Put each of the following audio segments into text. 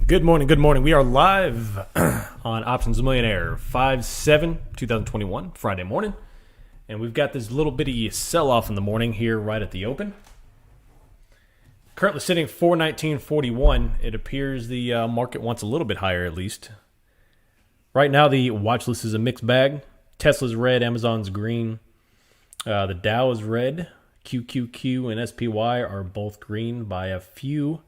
Good morning, good morning. We are live on Options Millionaire 5/7/2021, Friday morning. And we've got this little bitty sell-off in the morning here right at the open. Currently sitting 419.41. It appears the market wants a little bit higher at least. Right now the watch list is a mixed bag. Tesla's red, Amazon's green. The Dow is red. QQQ and SPY are both green by a few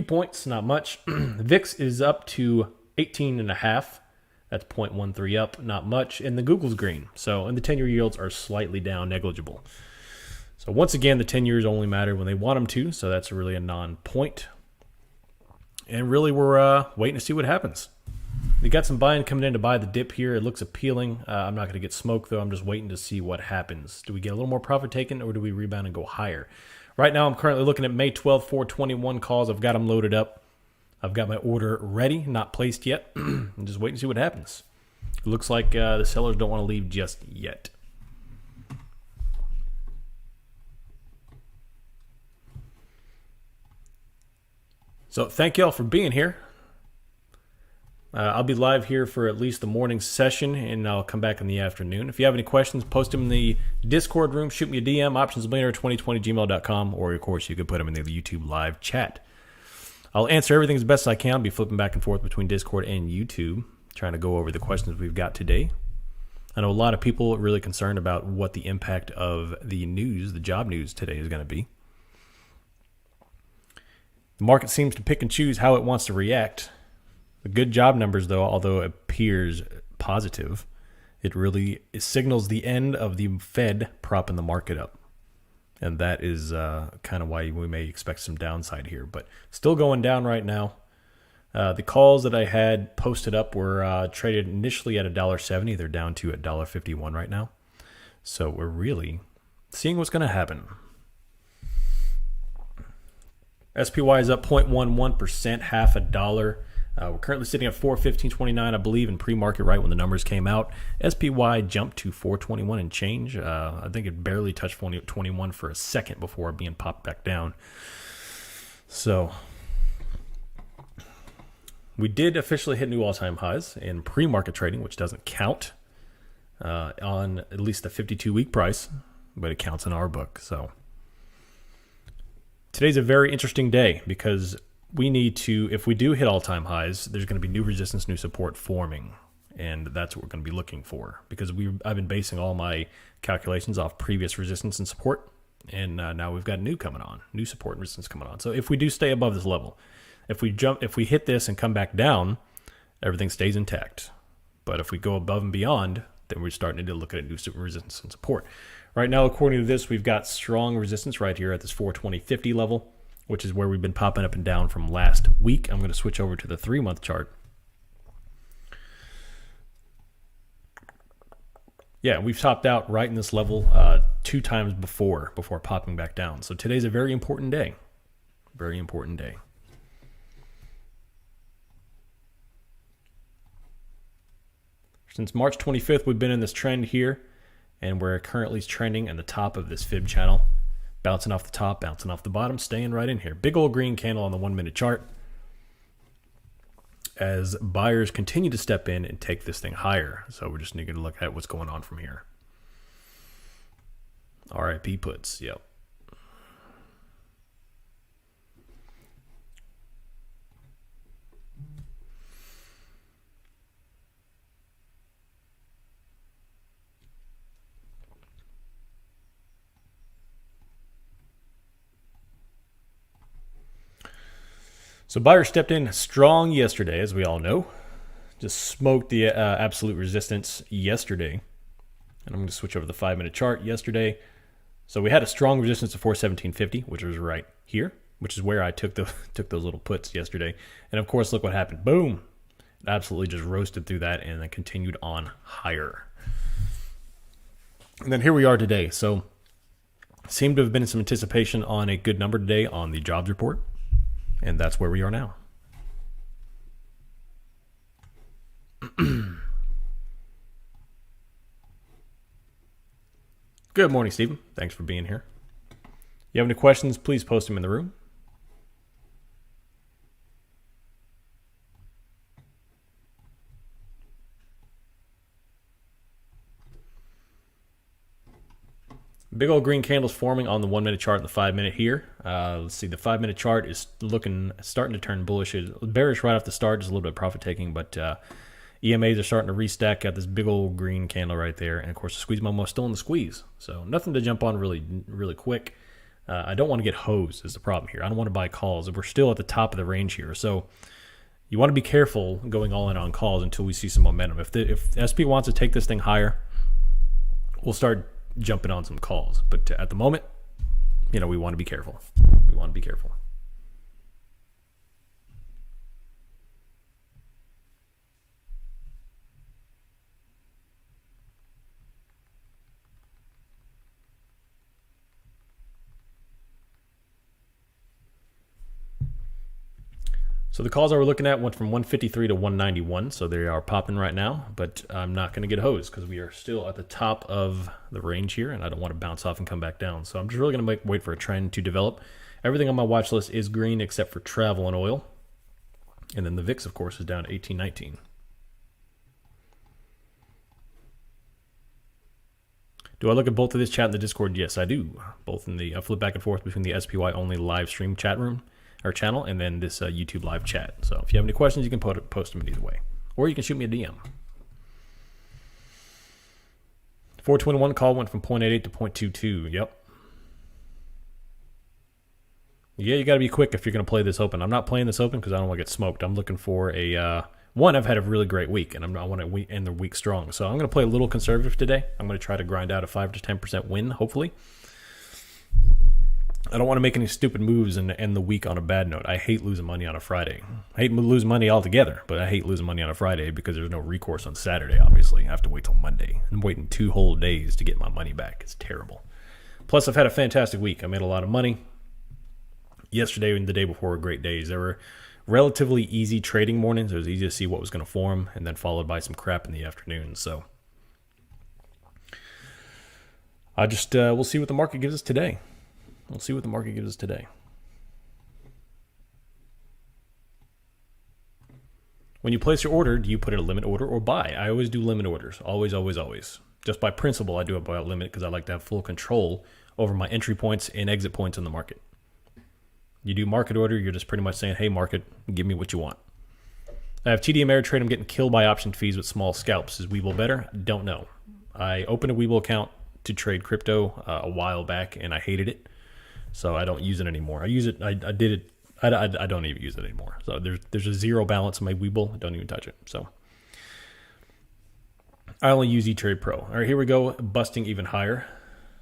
points, not much. VIX is up to 18.5. That's 0.13 up, not much. And the Google's green. So, and the 10-year yields are slightly down, negligible. So once again, the 10 years only matter when they want them to. So that's really a non-point. And really, we're waiting to see what happens. We got some buying coming in to buy the dip here. It looks appealing. I'm not going to get smoked, though. I'm just waiting to see what happens. Do we get a little more profit taken, or do we rebound and go higher? Right now, I'm currently looking at May 12th, 421 calls. I've got them loaded up. I've got my order ready, not placed yet. I'm just waiting to see what happens. It looks like the sellers don't want to leave just yet. So thank you all for being here. I'll be live here for at least the morning session, and I'll come back in the afternoon. If you have any questions, post them in the Discord room. Shoot me a DM, optionsmillionaire2020gmail.com, or, of course, you could put them in the YouTube live chat. I'll answer everything as best I can. I'll be flipping back and forth between Discord and YouTube, trying to go over the questions we've got today. I know a lot of people are really concerned about what the impact of the news, the job news today is going to be. The market seems to pick and choose how it wants to react. The good job numbers, though, although it appears positive, it signals the end of the Fed propping the market up. And that is kind of why we may expect some downside here. But still going down right now. The calls that I had posted up were traded initially at $1.70. They're down to $1.51 right now. So we're really seeing what's going to happen. SPY is up 0.11%, half a dollar. We're currently sitting at 415.29, I believe, in pre-market right when the numbers came out. SPY jumped to 421 and change. I think it barely touched 21 for a second before being popped back down. So we did officially hit new all-time highs in pre-market trading, which doesn't count on at least the 52-week price, but it counts in our book. So today's a very interesting day because we need to, if we do hit all-time highs, there's going to be new resistance, new support forming, and that's what we're going to be looking for because I've been basing all my calculations off previous resistance and support, and now we've got new support and resistance coming on. So if we do stay above this level, if we hit this and come back down, everything stays intact. But if we go above and beyond, then we're starting to look at new resistance and support. Right now, according to this, we've got strong resistance right here at this 420.50 level, which is where we've been popping up and down from last week. I'm going to switch over to the 3-month chart. Yeah, we've topped out right in this level 2 times before popping back down. So today's a very important day. Very important day. Since March 25th, we've been in this trend here, and we're currently trending at the top of this fib channel. Bouncing off the top, bouncing off the bottom, staying right in here. Big old green candle on the 1-minute chart as buyers continue to step in and take this thing higher. So we're just needing to look at what's going on from here. RIP puts, yep. So buyers stepped in strong yesterday, as we all know. Just smoked the absolute resistance yesterday. And I'm going to switch over to the 5-minute chart yesterday. So we had a strong resistance of 417.50, which was right here, which is where I took those little puts yesterday. And of course, look what happened. Boom. It absolutely just roasted through that and then continued on higher. And then here we are today. So seemed to have been some anticipation on a good number today on the jobs report. And that's where we are now. Good morning, Stephen. Thanks for being here. You have any questions, please post them in the room. Big old green candles forming on the 1 minute chart and the 5 minute here. Let's see, the 5 minute chart is starting to turn bullish. It's bearish right off the start, just a little bit of profit taking, but EMAs are starting to restack. Got this big old green candle right there, and of course the squeeze momo is still in the squeeze, so nothing to jump on really quick. I don't want to get hosed is the problem here. I don't want to buy calls. We're still at the top of the range here, so you want to be careful going all in on calls until we see some momentum. If SP wants to take this thing higher, we'll start jumping on some calls. But at the moment, we want to be careful. We want to be careful. So the calls I were looking at went from 153 to 191, so they are popping right now, but I'm not going to get hosed because we are still at the top of the range here, and I don't want to bounce off and come back down. So I'm just really going to wait for a trend to develop. Everything on my watch list is green except for travel and oil. And then the VIX, of course, is down to 1819. Do I look at both of this chat in the Discord? Yes, I do. Both in the flip back and forth between the SPY only live stream chat room or channel and then this YouTube live chat. So if you have any questions, you can post them in either way, or you can shoot me a DM. 421 call went from 0.88 to 0.22. Yep. Yeah, you got to be quick if you're going to play this open. I'm not playing this open because I don't want to get smoked. I'm looking for a one. I've had a really great week, and I want to end the week strong. So I'm going to play a little conservative today. I'm going to try to grind out a 5 to 10% win, hopefully. I don't want to make any stupid moves and end the week on a bad note. I hate losing money on a Friday. I hate losing money altogether, but I hate losing money on a Friday because there's no recourse on Saturday, obviously. I have to wait till Monday. I'm waiting 2 whole days to get my money back. It's terrible. Plus, I've had a fantastic week. I made a lot of money. Yesterday and the day before were great days. There were relatively easy trading mornings. It was easy to see what was going to form, and then followed by some crap in the afternoon. So I just we'll see what the market gives us today. We'll see what the market gives us today. When you place your order, do you put it a limit order or buy? I always do limit orders. Always, always, always. Just by principle, I do it by limit because I like to have full control over my entry points and exit points in the market. You do market order, you're just pretty much saying, hey, market, give me what you want. I have TD Ameritrade. I'm getting killed by option fees with small scalps. Is Webull better? Don't know. I opened a Webull account to trade crypto a while back, and I hated it. So I don't use it anymore. I use it. I did it. I don't even use it anymore. So there's a zero balance in my Webull. I don't even touch it. So I only use eTrade Pro. All right, here we go. Busting even higher.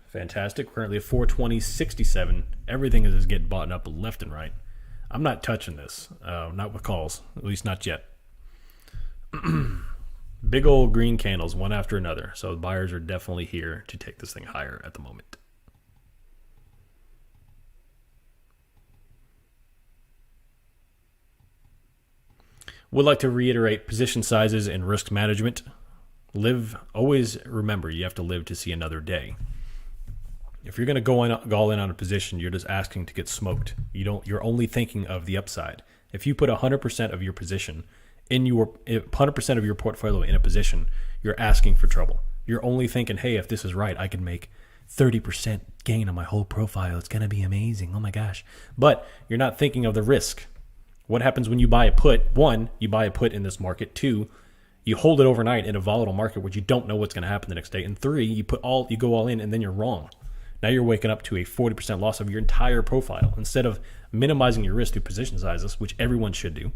Fantastic. Currently at 420.67. Everything is just getting bought up left and right. I'm not touching this. Not with calls. At least not yet. Big old green candles, one after another. So buyers are definitely here to take this thing higher at the moment. Would like to reiterate position sizes and risk management. Always remember, you have to live to see another day. If you're going to go all in on a position, you're just asking to get smoked. You're only thinking of the upside. If you put 100% of your position in 100% of your portfolio in a position, you're asking for trouble. You're only thinking, hey, if this is right, I can make 30% gain on my whole profile. It's going to be amazing. Oh my gosh. But you're not thinking of the risk. What happens when you buy a put? 1, you buy a put in this market. 2, you hold it overnight in a volatile market where you don't know what's going to happen the next day. And 3, you go all in and then you're wrong. Now you're waking up to a 40% loss of your entire profile. Instead of minimizing your risk through position sizes, which everyone should do,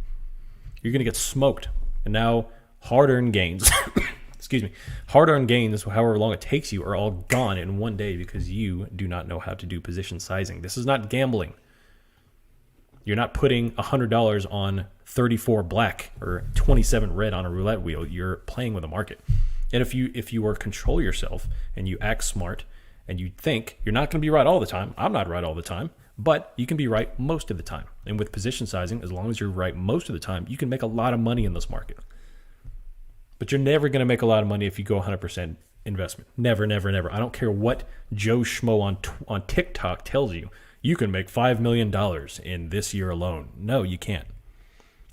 you're going to get smoked. And now hard-earned gains, hard-earned gains, however long it takes you, are all gone in one day because you do not know how to do position sizing. This is not gambling. You're not putting $100 on 34 black or 27 red on a roulette wheel. You're playing with the market. And if you control yourself and you act smart and you think, you're not going to be right all the time. I'm not right all the time, but you can be right most of the time. And with position sizing, as long as you're right most of the time, you can make a lot of money in this market. But you're never going to make a lot of money if you go 100% investment. Never, never, never. I don't care what Joe Schmo on TikTok tells you. You can make $5 million in this year alone. No, you can't.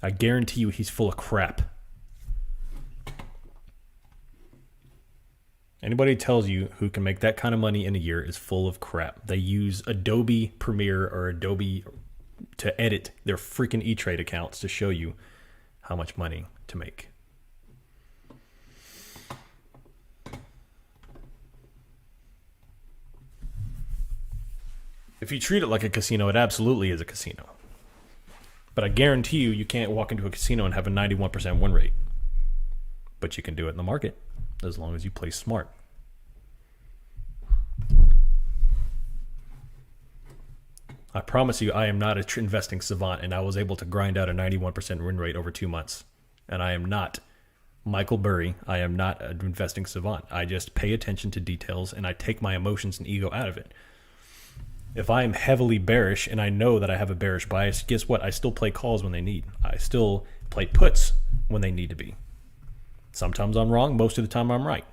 I guarantee you he's full of crap. Anybody tells you who can make that kind of money in a year is full of crap. They use Adobe Premiere or Adobe to edit their freaking E-Trade accounts to show you how much money to make. If you treat it like a casino, it absolutely is a casino. But I guarantee you, you can't walk into a casino and have a 91% win rate. But you can do it in the market as long as you play smart. I promise you, I am not an investing savant, and I was able to grind out a 91% win rate over 2 months. And I am not Michael Burry. I am not an investing savant. I just pay attention to details, and I take my emotions and ego out of it. If I am heavily bearish and I know that I have a bearish bias, guess what? I still play calls when they need. I still play puts when they need to be. Sometimes I'm wrong. Most of the time I'm right.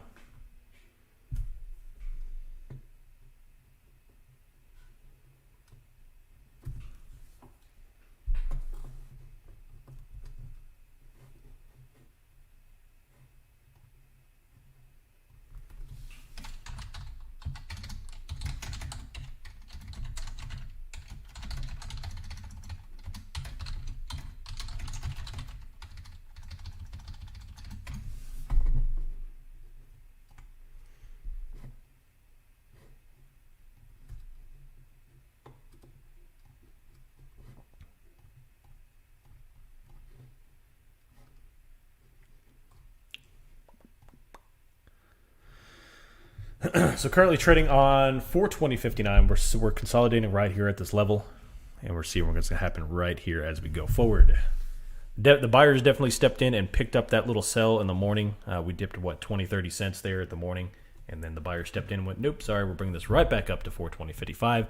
So currently trading on 420.59. We're consolidating right here at this level, and we're seeing what's going to happen right here as we go forward. The buyers definitely stepped in and picked up that little sell in the morning. We dipped, 20-30 cents there at the morning, and then the buyer stepped in and went, nope, sorry, we're bringing this right back up to 420.55,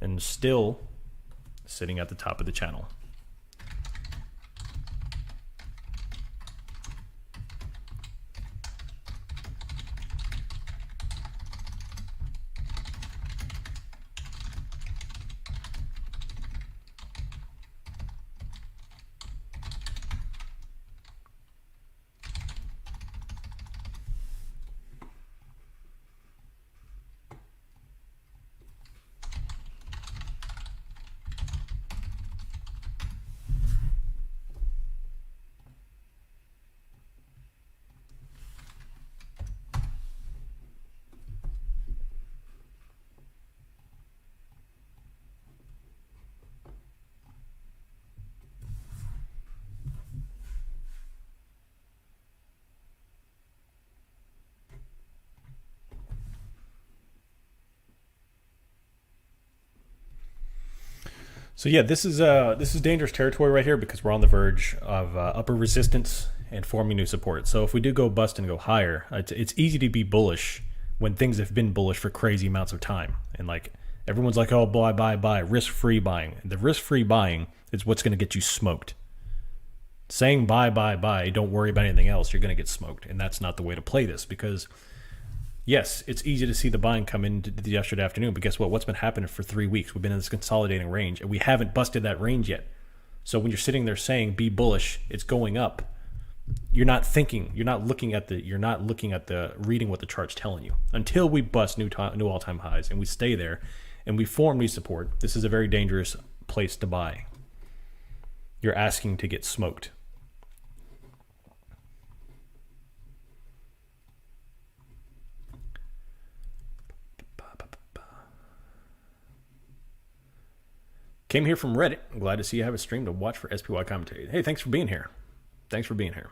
and still sitting at the top of the channel. So yeah, this is dangerous territory right here because we're on the verge of upper resistance and forming new support. So if we do go bust and go higher, it's easy to be bullish when things have been bullish for crazy amounts of time. And like everyone's like, oh, buy, risk-free buying. The risk-free buying is what's going to get you smoked. Saying buy, don't worry about anything else, you're going to get smoked. And that's not the way to play this because yes, it's easy to see the buying come in yesterday afternoon, but guess what? What's been happening for 3 weeks? We've been in this consolidating range, and we haven't busted that range yet. So when you're sitting there saying be bullish, it's going up. You're not thinking. You're not looking at reading what the chart's telling you. Until we bust new all-time highs and we stay there, and we form new support. This is a very dangerous place to buy. You're asking to get smoked. Came here from Reddit. I'm glad to see you have a stream to watch for SPY commentary. Hey, thanks for being here. Thanks for being here.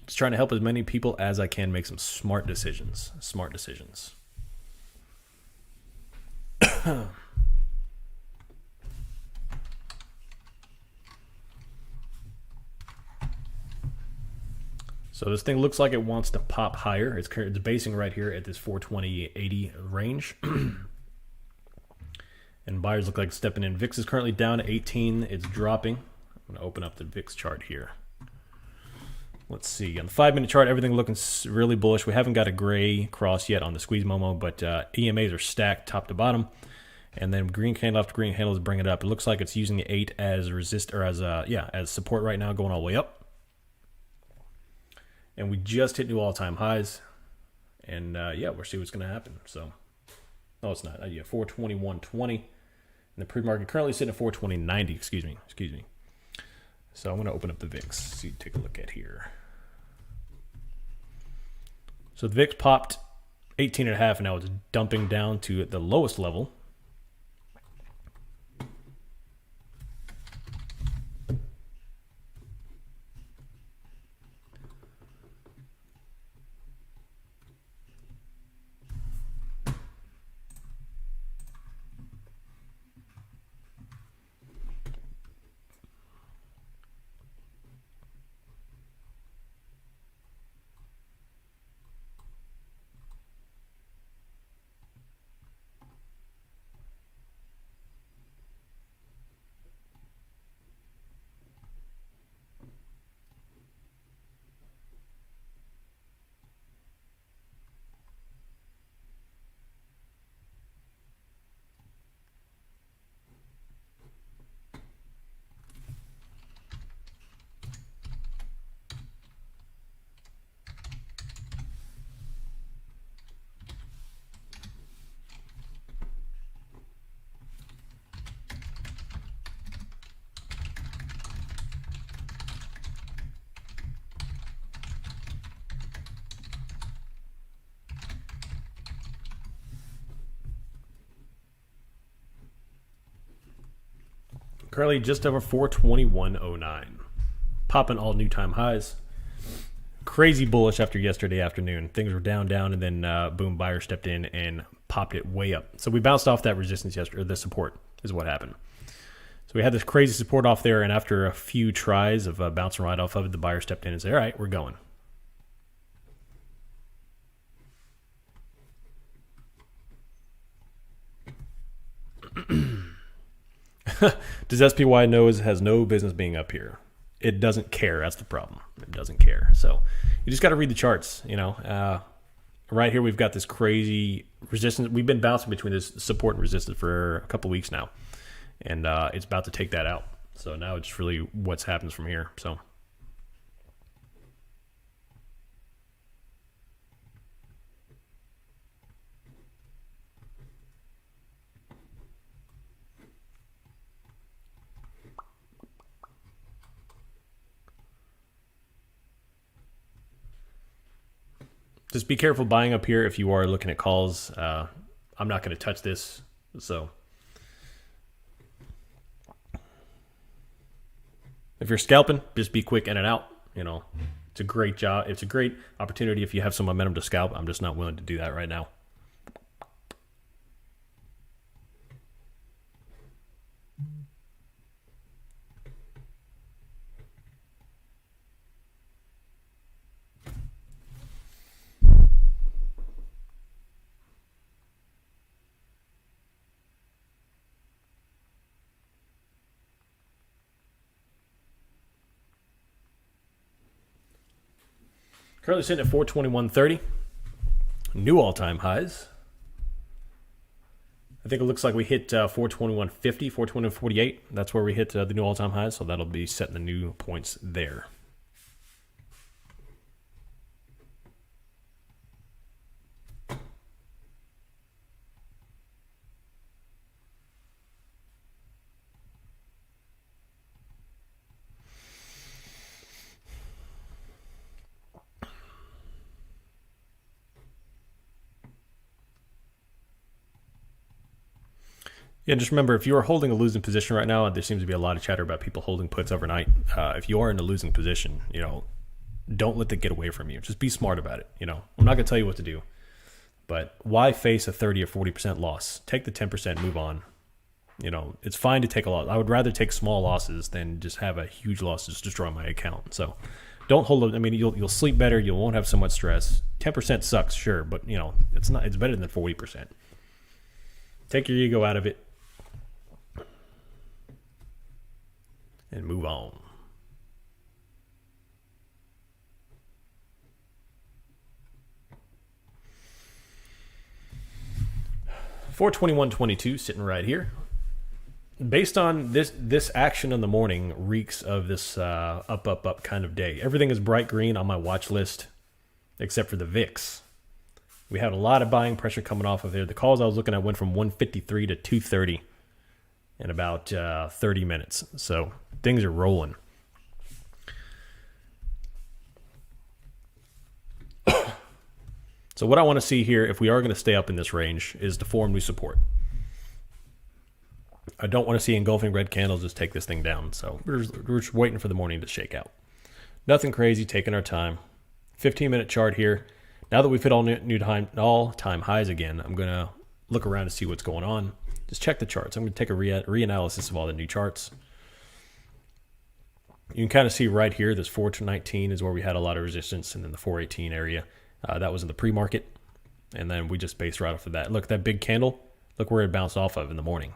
Just trying to help as many people as I can make some smart decisions. Smart decisions. So this thing looks like it wants to pop higher. It's basing right here at this 420.80 range. And buyers look like stepping in. VIX is currently down to 18. It's dropping. I'm going to open up the VIX chart here. Let's see. On the 5-minute chart, everything looking really bullish. We haven't got a gray cross yet on the squeeze Momo, but EMAs are stacked top to bottom. And then green candle after green candle is bringing it up. It looks like it's using the 8 as as support right now, going all the way up. And we just hit new all-time highs. And yeah, we'll see what's going to happen. So, no, it's not. Yeah, 421.20. And the pre-market currently sitting at 420.90. Excuse me. So I'm going to open up the VIX. See, take a look at here. So the VIX popped 18.5, and now it's dumping down to the lowest level. Currently just over 421.09. Popping all new time highs. Crazy bullish after yesterday afternoon. Things were down, and then boom, buyer stepped in and popped it way up. So we bounced off that resistance yesterday, or the support is what happened. So we had this crazy support off there, and after a few tries of bouncing right off of it, the buyer stepped in and said, all right, we're going. Does SPY knows has no business being up here? It doesn't care. That's the problem. It doesn't care. So you just got to read the charts. Right here we've got this crazy resistance. We've been bouncing between this support and resistance for a couple weeks now, and it's about to take that out. So now it's really what happens from here. So. Just be careful buying up here if you are looking at calls. I'm not going to touch this. So if you're scalping, just be quick in and out. It's a great job. It's a great opportunity if you have some momentum to scalp. I'm just not willing to do that right now. Currently sitting at 421.30. New all-time highs. I think it looks like we hit 421.50, 421.48. That's where we hit the new all-time highs, so that'll be setting the new points there. Yeah, just remember, if you are holding a losing position right now, there seems to be a lot of chatter about people holding puts overnight. If you are in a losing position, don't let that get away from you. Just be smart about it. I'm not going to tell you what to do, but why face a 30 or 40% loss? Take the 10%, move on. It's fine to take a loss. I would rather take small losses than just have a huge loss just destroy my account. So don't hold it. I mean, you'll sleep better. You won't have so much stress. 10% sucks, sure, but it's not. It's better than 40%. Take your ego out of it and move on. $421.22 sitting right here. Based on this action in the morning reeks of this up kind of day. Everything is bright green on my watch list except for the VIX. We had a lot of buying pressure coming off of there. The calls I was looking at went from 153 to 230 in about 30 minutes. So things are rolling. So what I want to see here, if we are going to stay up in this range, is to form new support. I don't want to see engulfing red candles just take this thing down. So we're just waiting for the morning to shake out. Nothing crazy, taking our time. 15-minute chart here. Now that we've hit all-time highs again, I'm going to look around to see what's going on. Just check the charts. I'm going to take a reanalysis of all the new charts. You can kind of see right here, this 419 is where we had a lot of resistance, and then the 418 area. That was in the pre-market, and then we just based right off of that. Look, that big candle, look where it bounced off of in the morning.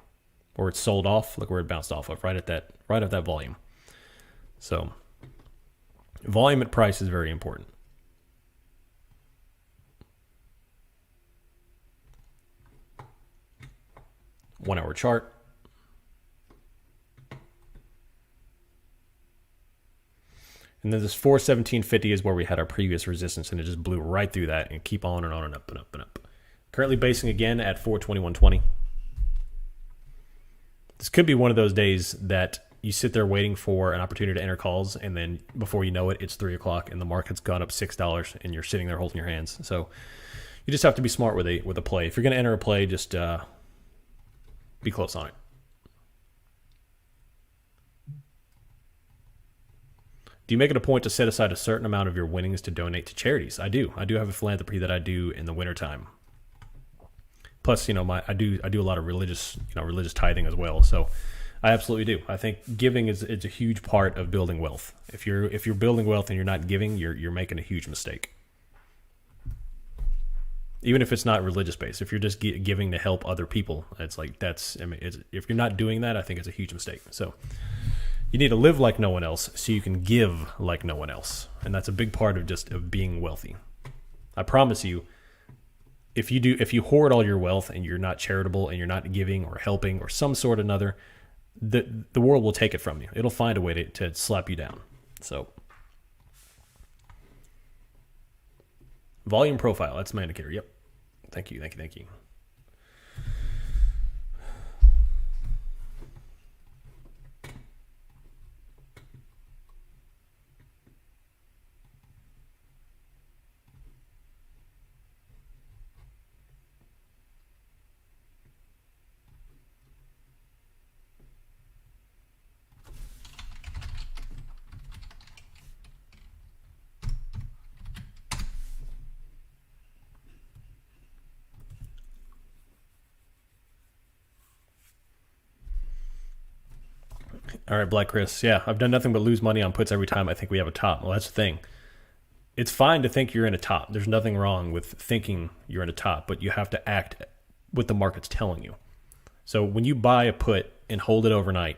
Or it sold off, look where it bounced off of, right at that volume. So volume at price is very important. One-hour chart. And then this 417.50 is where we had our previous resistance, and it just blew right through that and keep on and on and up and up and up. Currently basing again at 421.20. This could be one of those days that you sit there waiting for an opportunity to enter calls, and then before you know it, it's 3 o'clock and the market's gone up $6 and you're sitting there holding your hands. So you just have to be smart with a play. If you're going to enter a play, just be close on it. Do you make it a point to set aside a certain amount of your winnings to donate to charities? I do. I do have a philanthropy that I do in the wintertime. Plus, I do a lot of religious tithing as well. So I absolutely do. I think giving is a huge part of building wealth. If you're building wealth and you're not giving, you're making a huge mistake. Even if it's not religious based, if you're just giving to help other people, it's like if you're not doing that, I think it's a huge mistake. So you need to live like no one else so you can give like no one else. And that's a big part of being wealthy. I promise you, if you hoard all your wealth and you're not charitable and you're not giving or helping or some sort or another, the world will take it from you. It'll find a way to slap you down. So volume profile, that's my indicator. Yep. Thank you. All right, Black Chris. Yeah, I've done nothing but lose money on puts every time I think we have a top. Well, that's the thing. It's fine to think you're in a top. There's nothing wrong with thinking you're in a top, but you have to act what the market's telling you. So when you buy a put and hold it overnight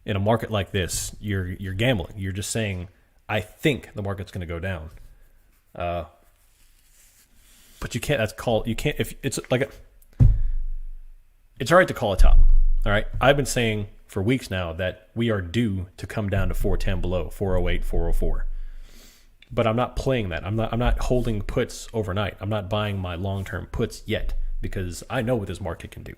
in a market like this, you're gambling. You're just saying, I think the market's going to go down. But you can't. If it's like it's all right to call a top. All right. I've been saying for weeks now that we are due to come down to 410 below, 408, 404. But I'm not playing that. I'm not holding puts overnight. I'm not buying my long-term puts yet because I know what this market can do.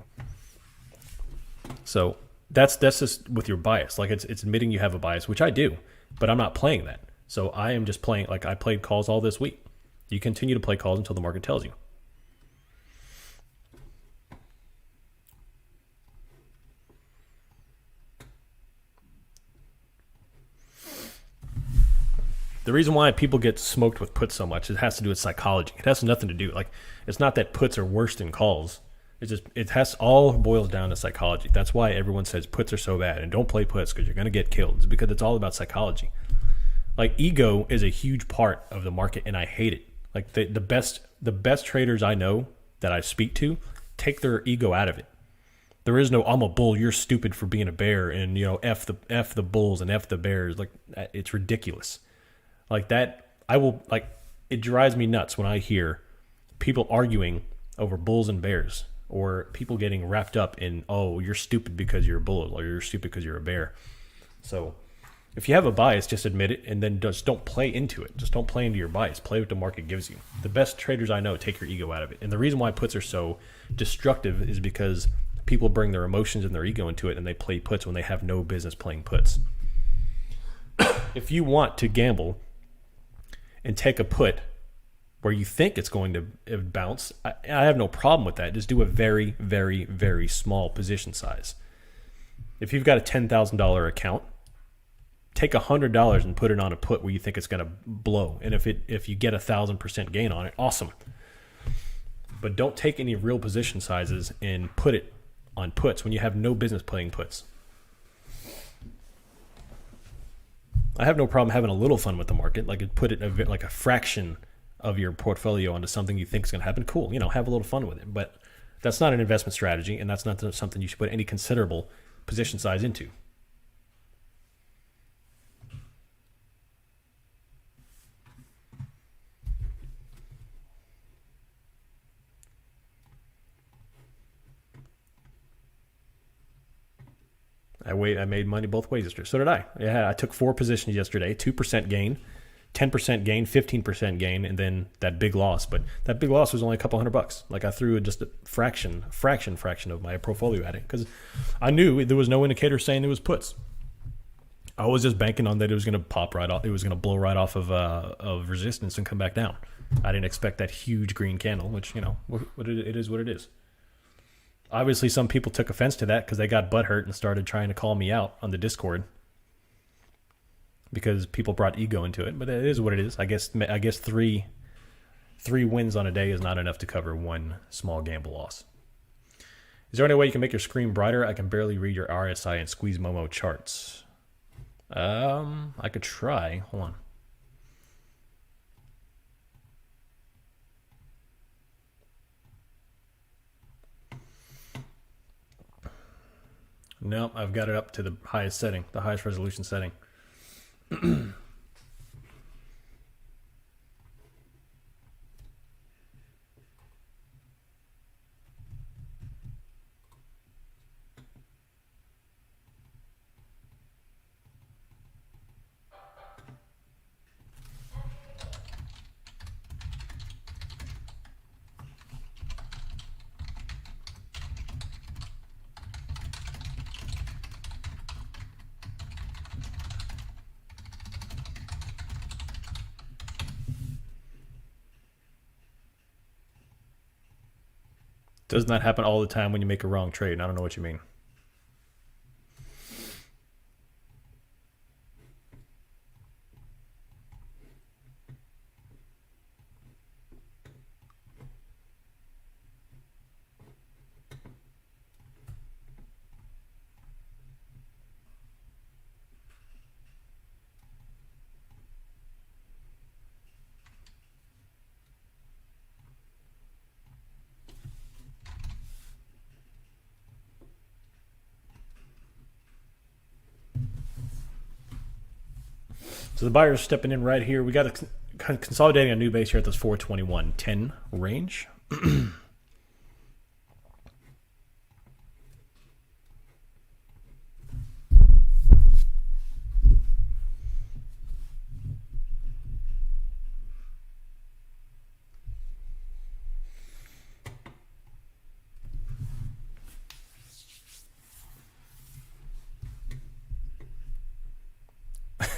So that's just with your bias. Like it's admitting you have a bias, which I do, but I'm not playing that. So I am just playing like I played calls all this week. You continue to play calls until the market tells you. The reason why people get smoked with puts so much, it has to do with psychology. It has nothing to do, like, it's not that puts are worse than calls. It's just, all boils down to psychology. That's why everyone says puts are so bad and don't play puts because you're going to get killed. It's because it's all about psychology. Like, ego is a huge part of the market and I hate it. Like the best traders I know that I speak to take their ego out of it. There is no, I'm a bull, you're stupid for being a bear, and F the bulls and F the bears. Like, it's ridiculous. Like that, it drives me nuts when I hear people arguing over bulls and bears, or people getting wrapped up in, oh, you're stupid because you're a bull, or you're stupid because you're a bear. So If you have a bias, just admit it and then just don't play into it. Just don't play into your bias. Play what the market gives you. The best traders I know take your ego out of it. And the reason why puts are so destructive is because people bring their emotions and their ego into it and they play puts when they have no business playing puts. If you want to gamble and take a put where you think it's going to bounce, I have no problem with that. Just do a very, very, very small position size. If you've got a $10,000 account, take $100 and put it on a put where you think it's going to blow. And if you get 1,000% gain on it, awesome. But don't take any real position sizes and put it on puts when you have no business playing puts. I have no problem having a little fun with the market, like put it like a fraction of your portfolio onto something you think is going to happen. Cool, have a little fun with it. But that's not an investment strategy, and that's not something you should put any considerable position size into. I made money both ways yesterday. So did I. Yeah, I took 4 positions yesterday, 2% gain, 10% gain, 15% gain, and then that big loss. But that big loss was only a couple $100. Like I threw just a fraction of my portfolio at it because I knew there was no indicator saying it was puts. I was just banking on that it was going to pop right off. It was going to blow right off of resistance and come back down. I didn't expect that huge green candle, which, it is what it is. Obviously, some people took offense to that because they got butthurt and started trying to call me out on the Discord because people brought ego into it. But it is what it is. I guess three wins on a day is not enough to cover one small gamble loss. Is there any way you can make your screen brighter? I can barely read your RSI and Squeeze Momo charts. I could try. Hold on. Nope, I've got it up to the highest setting, the highest resolution setting. Does not happen all the time when you make a wrong trade. I don't know what you mean. So the buyer's stepping in right here. We got consolidating a new base here at this 421.10 range.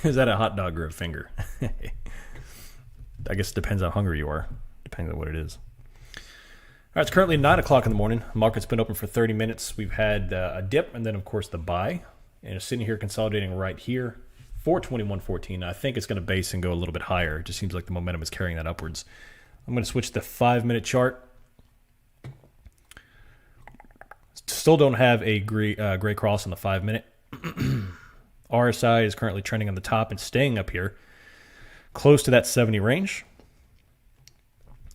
Is that a hot dog or a finger? I guess it depends how hungry you are. Depends on what it is. All right, it's currently 9 o'clock in the morning. Market's been open for 30 minutes. We've had a dip and then, of course, the buy. And it's sitting here consolidating right here, 421.14. I think it's going to base and go a little bit higher. It just seems like the momentum is carrying that upwards. I'm going to switch to the 5-minute chart. Still don't have a gray cross on the 5-minute. RSI is currently trending on the top and staying up here, close to that 70 range.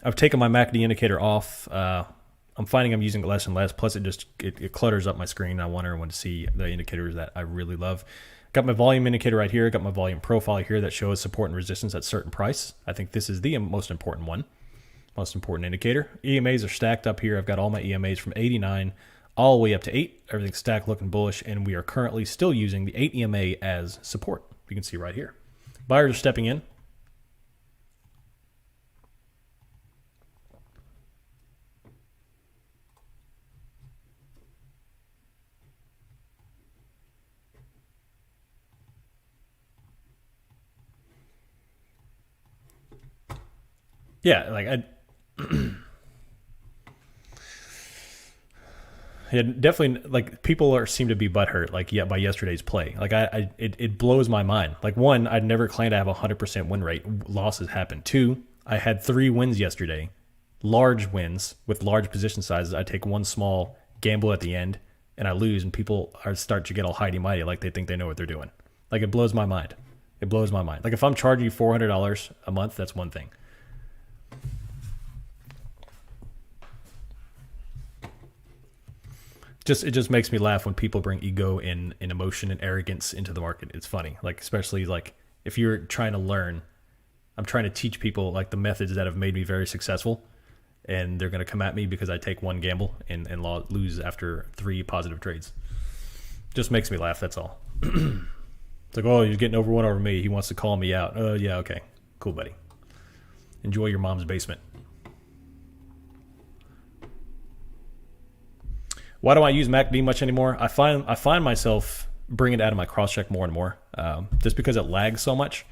I've taken my MACD indicator off. I'm finding I'm using it less and less. Plus, it clutters up my screen. I want everyone to see the indicators that I really love. Got my volume indicator right here. Got my volume profile here that shows support and resistance at certain price. I think this is the most important one, most important indicator. EMAs are stacked up here. I've got all my EMAs from 89 all the way up to 8. Everything's stacked looking bullish, and we are currently still using the 8 EMA as support. you can see right here. Buyers are stepping in. Yeah, like yeah, definitely. Like people seem to be butthurt. Like by yesterday's play. Like it blows my mind. Like one, I'd never claimed to have 100% win rate. Losses happen. Two, I had 3 wins yesterday, large wins with large position sizes. I take one small gamble at the end and I lose, and people start to get all hidey mighty, like they think they know what they're doing. Like it blows my mind. It blows my mind. Like if I'm charging you $400 a month, that's one thing. It just makes me laugh when people bring ego and emotion and arrogance into the market. It's funny, like especially like if you're trying to learn. I'm trying to teach people like the methods that have made me very successful, and they're going to come at me because I take one gamble and lose after 3 positive trades. Just makes me laugh. That's all. It's like, oh, you're getting over one over me. He wants to call me out. Oh yeah, okay, cool, buddy. Enjoy your mom's basement. Why don't I use MACD much anymore? I find myself bringing it out of my cross check more and more, just because it lags so much.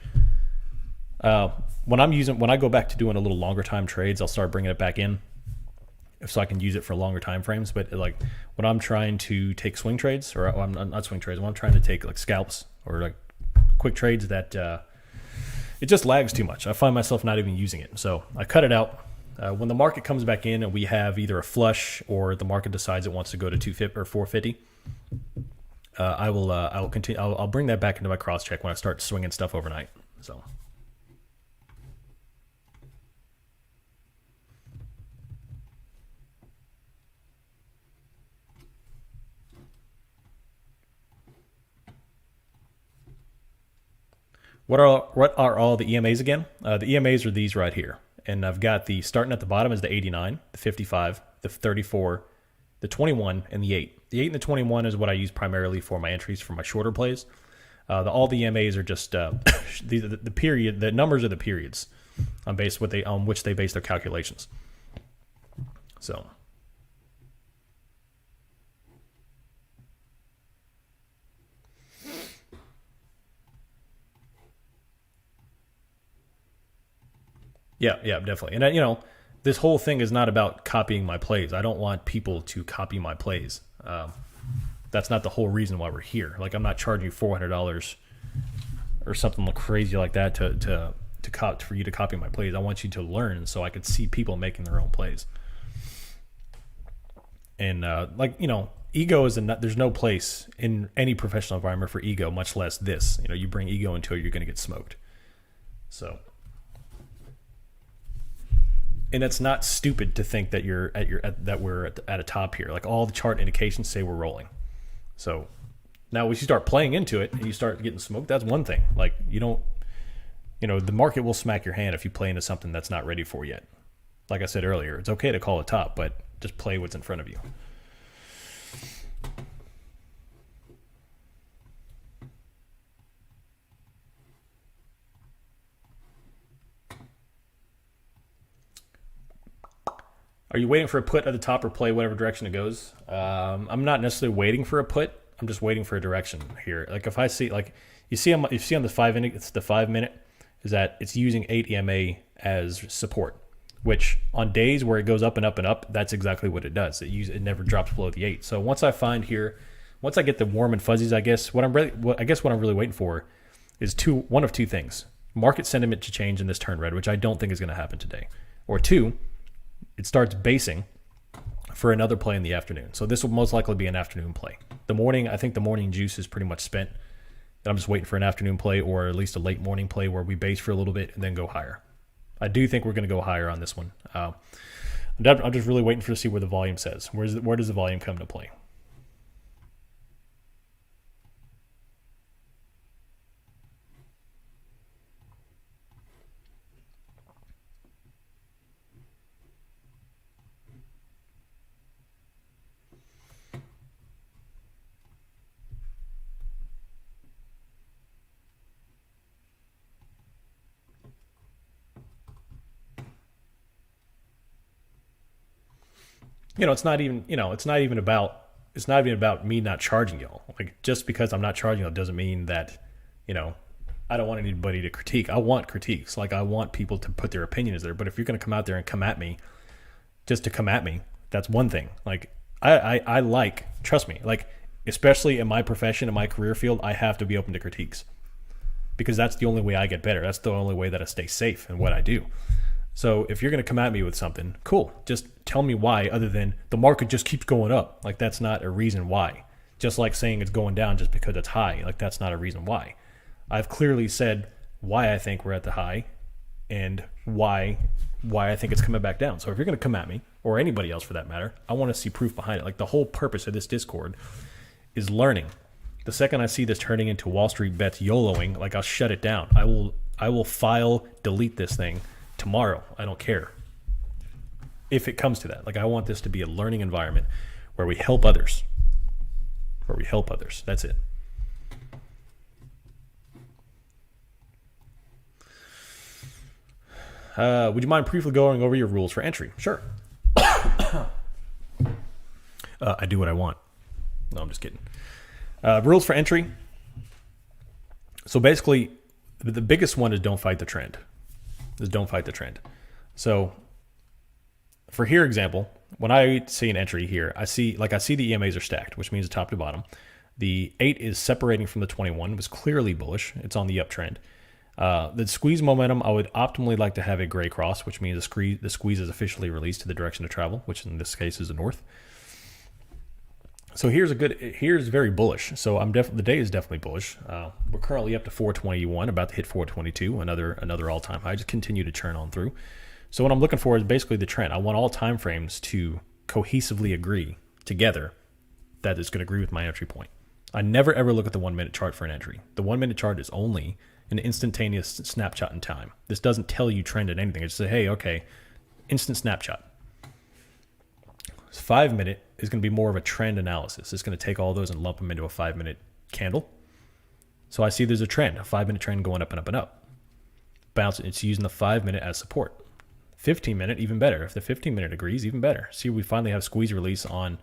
When I go back to doing a little longer time trades, I'll start bringing it back in, so I can use it for longer time frames. But like when I'm trying to take swing trades, or I'm not swing trades, when I'm trying to take like scalps or like quick trades, that it just lags too much. I find myself not even using it, so I cut it out. When the market comes back in and we have either a flush or the market decides it wants to go to 250 or 450, I will continue. I'll bring that back into my cross check when I start swinging stuff overnight. So. What are all the EMAs again? The EMAs are these right here. And I've got the starting at the bottom is the 89, the 55, the 34, the 21, and the 8. The 8 and the 21 is what I use primarily for my entries for my shorter plays. All the EMAs are just the period. The numbers are the periods on which they base their calculations. So. Yeah, definitely. And this whole thing is not about copying my plays. I don't want people to copy my plays. That's not the whole reason why we're here. Like I'm not charging you $400 or something crazy like that for you to copy my plays. I want you to learn so I could see people making their own plays. And ego there's no place in any professional environment for ego, much less this. You bring ego into it, you're going to get smoked. So. And it's not stupid to think that we're at a top here. Like all the chart indications say we're rolling. So now when you start playing into it and you start getting smoked, that's one thing. Like the market will smack your hand if you play into something that's not ready for yet. Like I said earlier, it's okay to call a top, but just play what's in front of you. Are you waiting for a put at the top or play whatever direction it goes? I'm not necessarily waiting for a put. I'm just waiting for a direction here. Like if I see, like you see on the 5 minute, it's the 5 minute, is that it's using 8 EMA as support, which on days where it goes up and up and up, that's exactly what it does. It never drops below the 8. So once I get the warm and fuzzies, I guess what I'm really waiting for is one of two things: market sentiment to change in this turn red, which I don't think is going to happen today, or 2. It starts basing for another play in the afternoon. So this will most likely be an afternoon play. I think the morning juice is pretty much spent. And I'm just waiting for an afternoon play or at least a late morning play where we base for a little bit and then go higher. I do think we're going to go higher on this one. I'm just really waiting to see where the volume says. Where does the volume come to play? it's not even about me not charging y'all. Like, just because I'm not charging y'all doesn't mean that, you know, I don't want anybody to critique. I want critiques. Like, I want people to put their opinions there. But if you're going to come out there and come at me just to come at me, that's one thing. Like, I like, trust me, like, especially in my profession, in my career field, I have to be open to critiques because that's the only way I get better. That's the only way that I stay safe in what I do. So if you're going to come at me with something, cool. Just tell me why, other than the market just keeps going up. Like, that's not a reason why. Just like saying it's going down just because it's high. Like, that's not a reason why. I've clearly said why I think we're at the high and why I think it's coming back down. So if you're going to come at me, or anybody else for that matter, I want to see proof behind it. Like, the whole purpose of this Discord is learning. The second I see this turning into Wall Street bets YOLOing, like, I'll shut it down. I will file delete this thing tomorrow. I don't care if it comes to that. Like, I want this to be a learning environment where we help others. That's it. Would you mind briefly going over your rules for entry? Sure. I do what I want. No, I'm just kidding. Rules for entry. So basically, the biggest one is don't fight the trend. So for here example, when I see an entry here, I see the EMAs are stacked, which means top to bottom. The 8 is separating from the 21. It was clearly bullish. It's on the uptrend. The squeeze momentum, I would optimally like to have a gray cross, which means the squeeze is officially released to the direction of travel, which in this case is the north. So here's very bullish. So the day is definitely bullish. We're currently up to 421, about to hit 422, another all-time high. Just continue to churn on through. So what I'm looking for is basically the trend. I want all time frames to cohesively agree together that it's going to agree with my entry point. I never ever look at the 1 minute chart for an entry. The 1 minute chart is only an instantaneous snapshot in time. This doesn't tell you trend in anything. It's just say, hey, okay, instant snapshot. 5 minute is going to be more of a trend analysis. It's going to take all those and lump them into a 5 minute candle. So I see there's a trend, a 5 minute trend going up and up and up. Bounce. It's using the 5 minute as support. 15 minute, even better. If the 15 minute agrees, even better. See, we finally have squeeze release on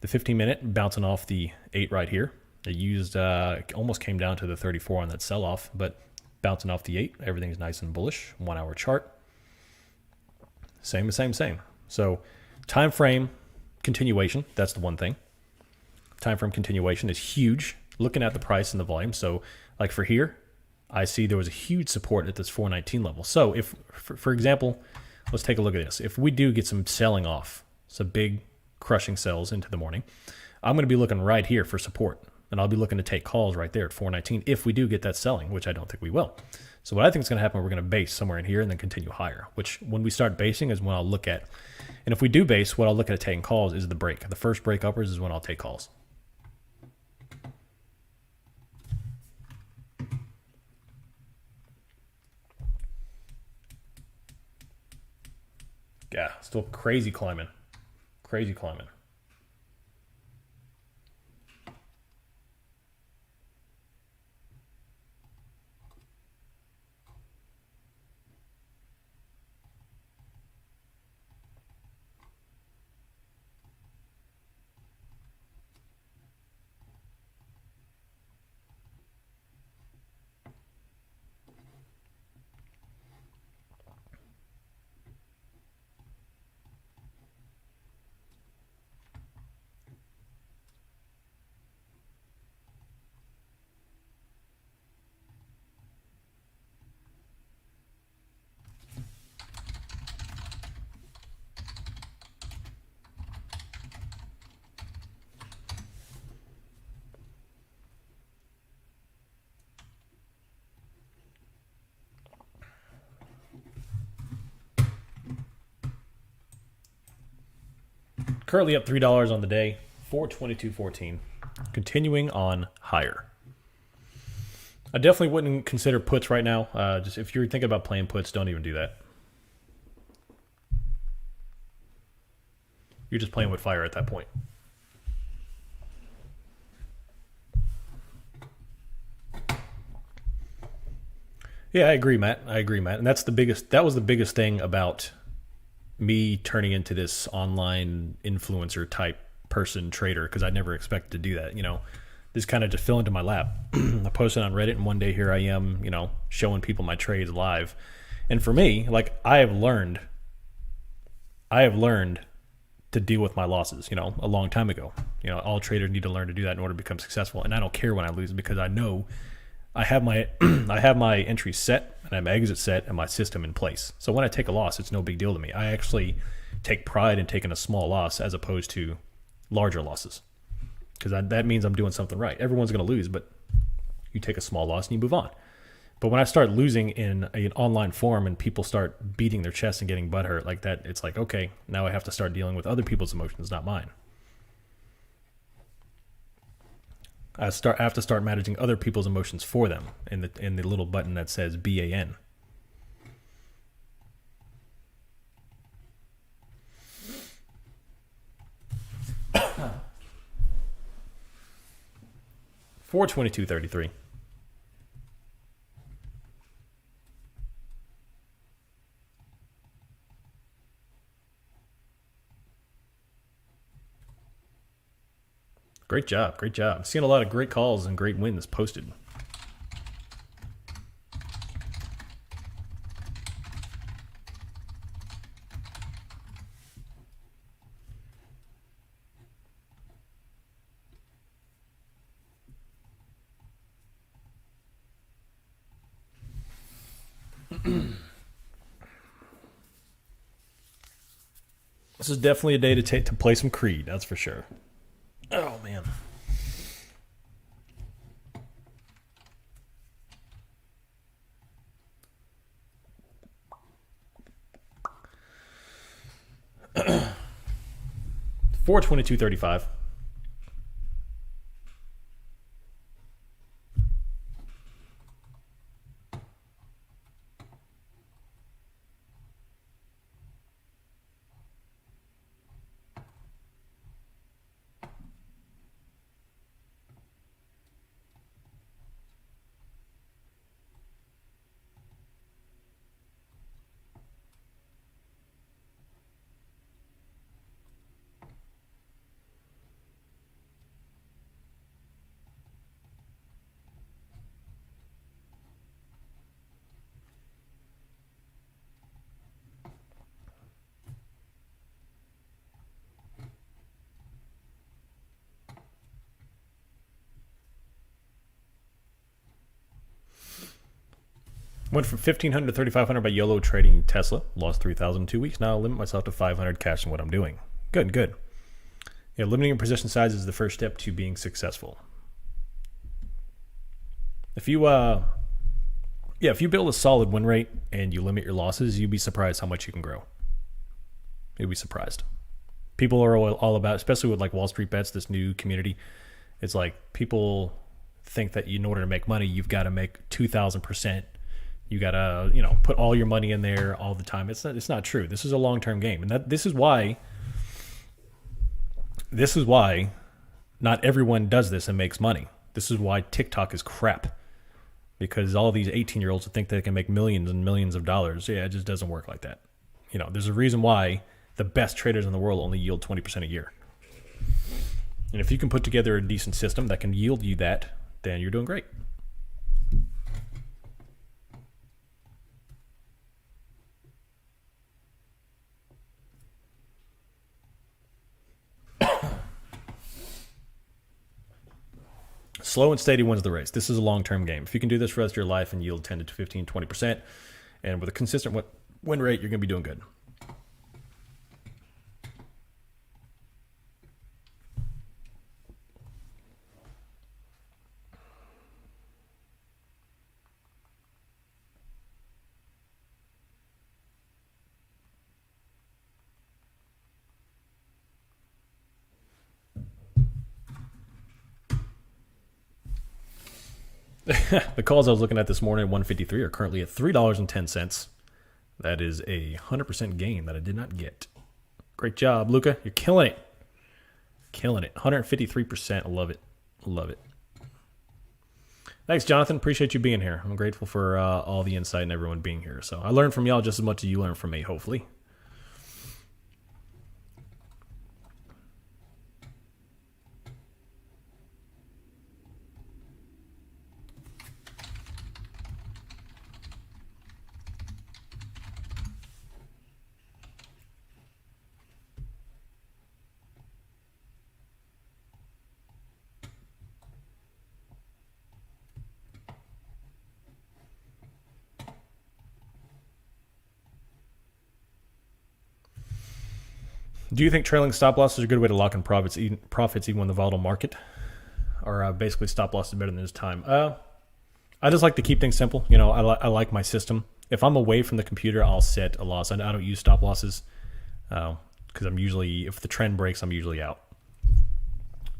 the 15 minute, bouncing off the 8 right here. It used, almost came down to the 34 on that sell off, but bouncing off the 8, everything's nice and bullish. 1 hour chart. Same. So time frame continuation, that's the one thing. Time frame continuation is huge. Looking at the price and the volume. So like for here, I see there was a huge support at this 419 level. So if, for example, let's take a look at this. If we do get some selling off, some big crushing sells into the morning, I'm going to be looking right here for support. And I'll be looking to take calls right there at 419 if we do get that selling, which I don't think we will. So what I think is going to happen, we're going to base somewhere in here and then continue higher, which when we start basing is when I'll look at. And if we do base, what I'll look at taking calls is the break. The first break uppers is when I'll take calls. Yeah, still crazy climbing. Currently up $3 on the day, 422.14. Continuing on higher. I definitely wouldn't consider puts right now. Just if you're thinking about playing puts, don't even do that. You're just playing with fire at that point. Yeah, I agree, Matt. And that was the biggest thing about me turning into this online influencer type person trader, because I never expected to do that. This kind of just fell into my lap. I posted on Reddit, and one day here I am, showing people my trades live. And for me, like, I have learned to deal with my losses, a long time ago. All traders need to learn to do that in order to become successful. And I don't care when I lose, because I know I have my I have my entry set, and I have my exit set, and my system in place. So when I take a loss, it's no big deal to me. I actually take pride in taking a small loss as opposed to larger losses, because that means I'm doing something right. Everyone's going to lose, but you take a small loss and you move on. But when I start losing in an online forum and people start beating their chest and getting butthurt like that, it's like, okay, now I have to start dealing with other people's emotions, not mine. I have to start managing other people's emotions for them in the little button that says BAN. $422.33. Great job. Great job. Seeing a lot of great calls and great wins posted. This is definitely a day to play some Creed, that's for sure. Oh, man. $422.35. Went from 1,500 to 3,500 by YOLO trading Tesla. Lost 3,000 in 2 weeks. Now I'll limit myself to 500 cash in what I'm doing. Good, good. Yeah, limiting your position size is the first step to being successful. If you build a solid win rate and you limit your losses, you'd be surprised how much you can grow. You'd be surprised. People are all about, especially with like Wall Street Bets, this new community. It's like people think that in order to make money, you've got to make 2,000%. You got to, put all your money in there all the time. It's not true. This is a long-term game. And this is why not everyone does this and makes money. This is why TikTok is crap. Because all these 18-year-olds think they can make millions and millions of dollars. Yeah, it just doesn't work like that. There's a reason why the best traders in the world only yield 20% a year. And if you can put together a decent system that can yield you that, then you're doing great. Slow and steady wins the race. This is a long-term game. If you can do this for the rest of your life and yield 10 to 15, 20%, and with a consistent win rate, you're going to be doing good. The calls I was looking at this morning at 153 are currently at $3.10. That is a 100% gain that I did not get. Great job, Luca. You're killing it. Killing it. 153%. I love it. Love it. Thanks, Jonathan. Appreciate you being here. I'm grateful for all the insight and everyone being here. So I learned from y'all just as much as you learned from me, hopefully. Do you think trailing stop loss is a good way to lock in profits even when the volatile market? Or basically stop loss is better than this time? I just like to keep things simple. I like my system. If I'm away from the computer, I'll set a loss. I don't use stop losses because I'm usually, if the trend breaks, I'm usually out.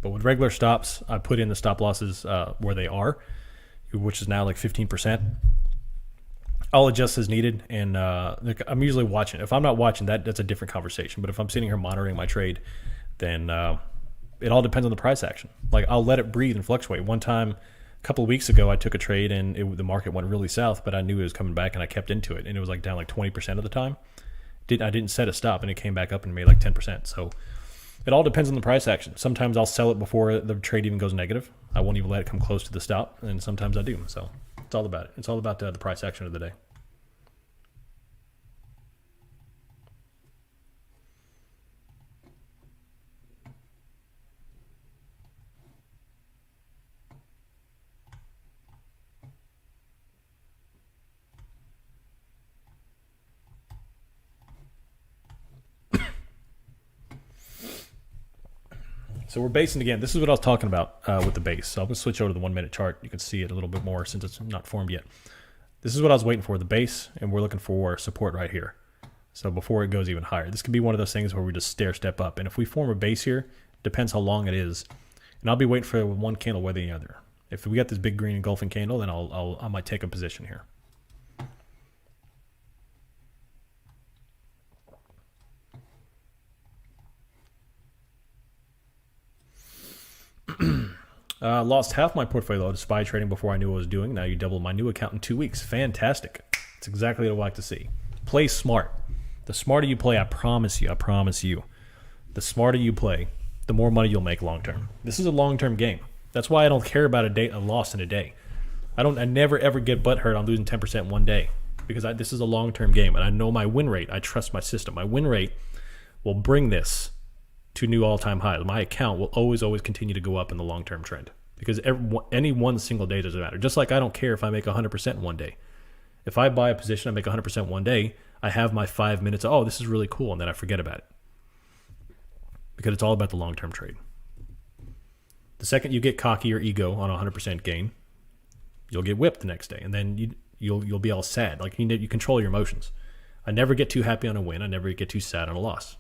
But with regular stops, I put in the stop losses where they are, which is now like 15%. I'll adjust as needed, and I'm usually watching. If I'm not watching, that's a different conversation. But if I'm sitting here monitoring my trade, then it all depends on the price action. Like, I'll let it breathe and fluctuate. One time, a couple of weeks ago, I took a trade, and the market went really south, but I knew it was coming back, and I kept into it, and it was like down like 20% of the time. I didn't set a stop, and it came back up and made like 10%. So it all depends on the price action. Sometimes I'll sell it before the trade even goes negative. I won't even let it come close to the stop, and sometimes I do. So it's all about it. It's all about the price action of the day. So we're basing again. This is what I was talking about with the base. So I'm going to switch over to the 1 minute chart. You can see it a little bit more since it's not formed yet. This is what I was waiting for, the base, and we're looking for support right here. So before it goes even higher, this could be one of those things where we just stair step up. And if we form a base here, depends how long it is. And I'll be waiting for one candle whether the other. If we got this big green engulfing candle, then I might take a position here. Lost half my portfolio to SPY trading before I knew what I was doing. Now you double my new account in 2 weeks. Fantastic. It's exactly what I like to see. Play smart. The smarter you play, I promise you, the smarter you play, the more money you'll make long term. This is a long term game. That's why I don't care about a loss in a day. I never ever get butthurt on losing 10% in one day because this is a long term game, and I know my win rate. I trust my system. My win rate will bring this to new all-time highs. My account will always continue to go up in the long-term trend because any one single day doesn't matter. Just like I don't care if I make 100% in one day. If I buy a position, I make 100% one day, I have my 5 minutes, oh, this is really cool, and then I forget about it because it's all about the long-term trade. The second you get cocky or ego on a 100% gain, you'll get whipped the next day, and then you'll be all sad. Like you control your emotions. I never get too happy on a win. I never get too sad on a loss.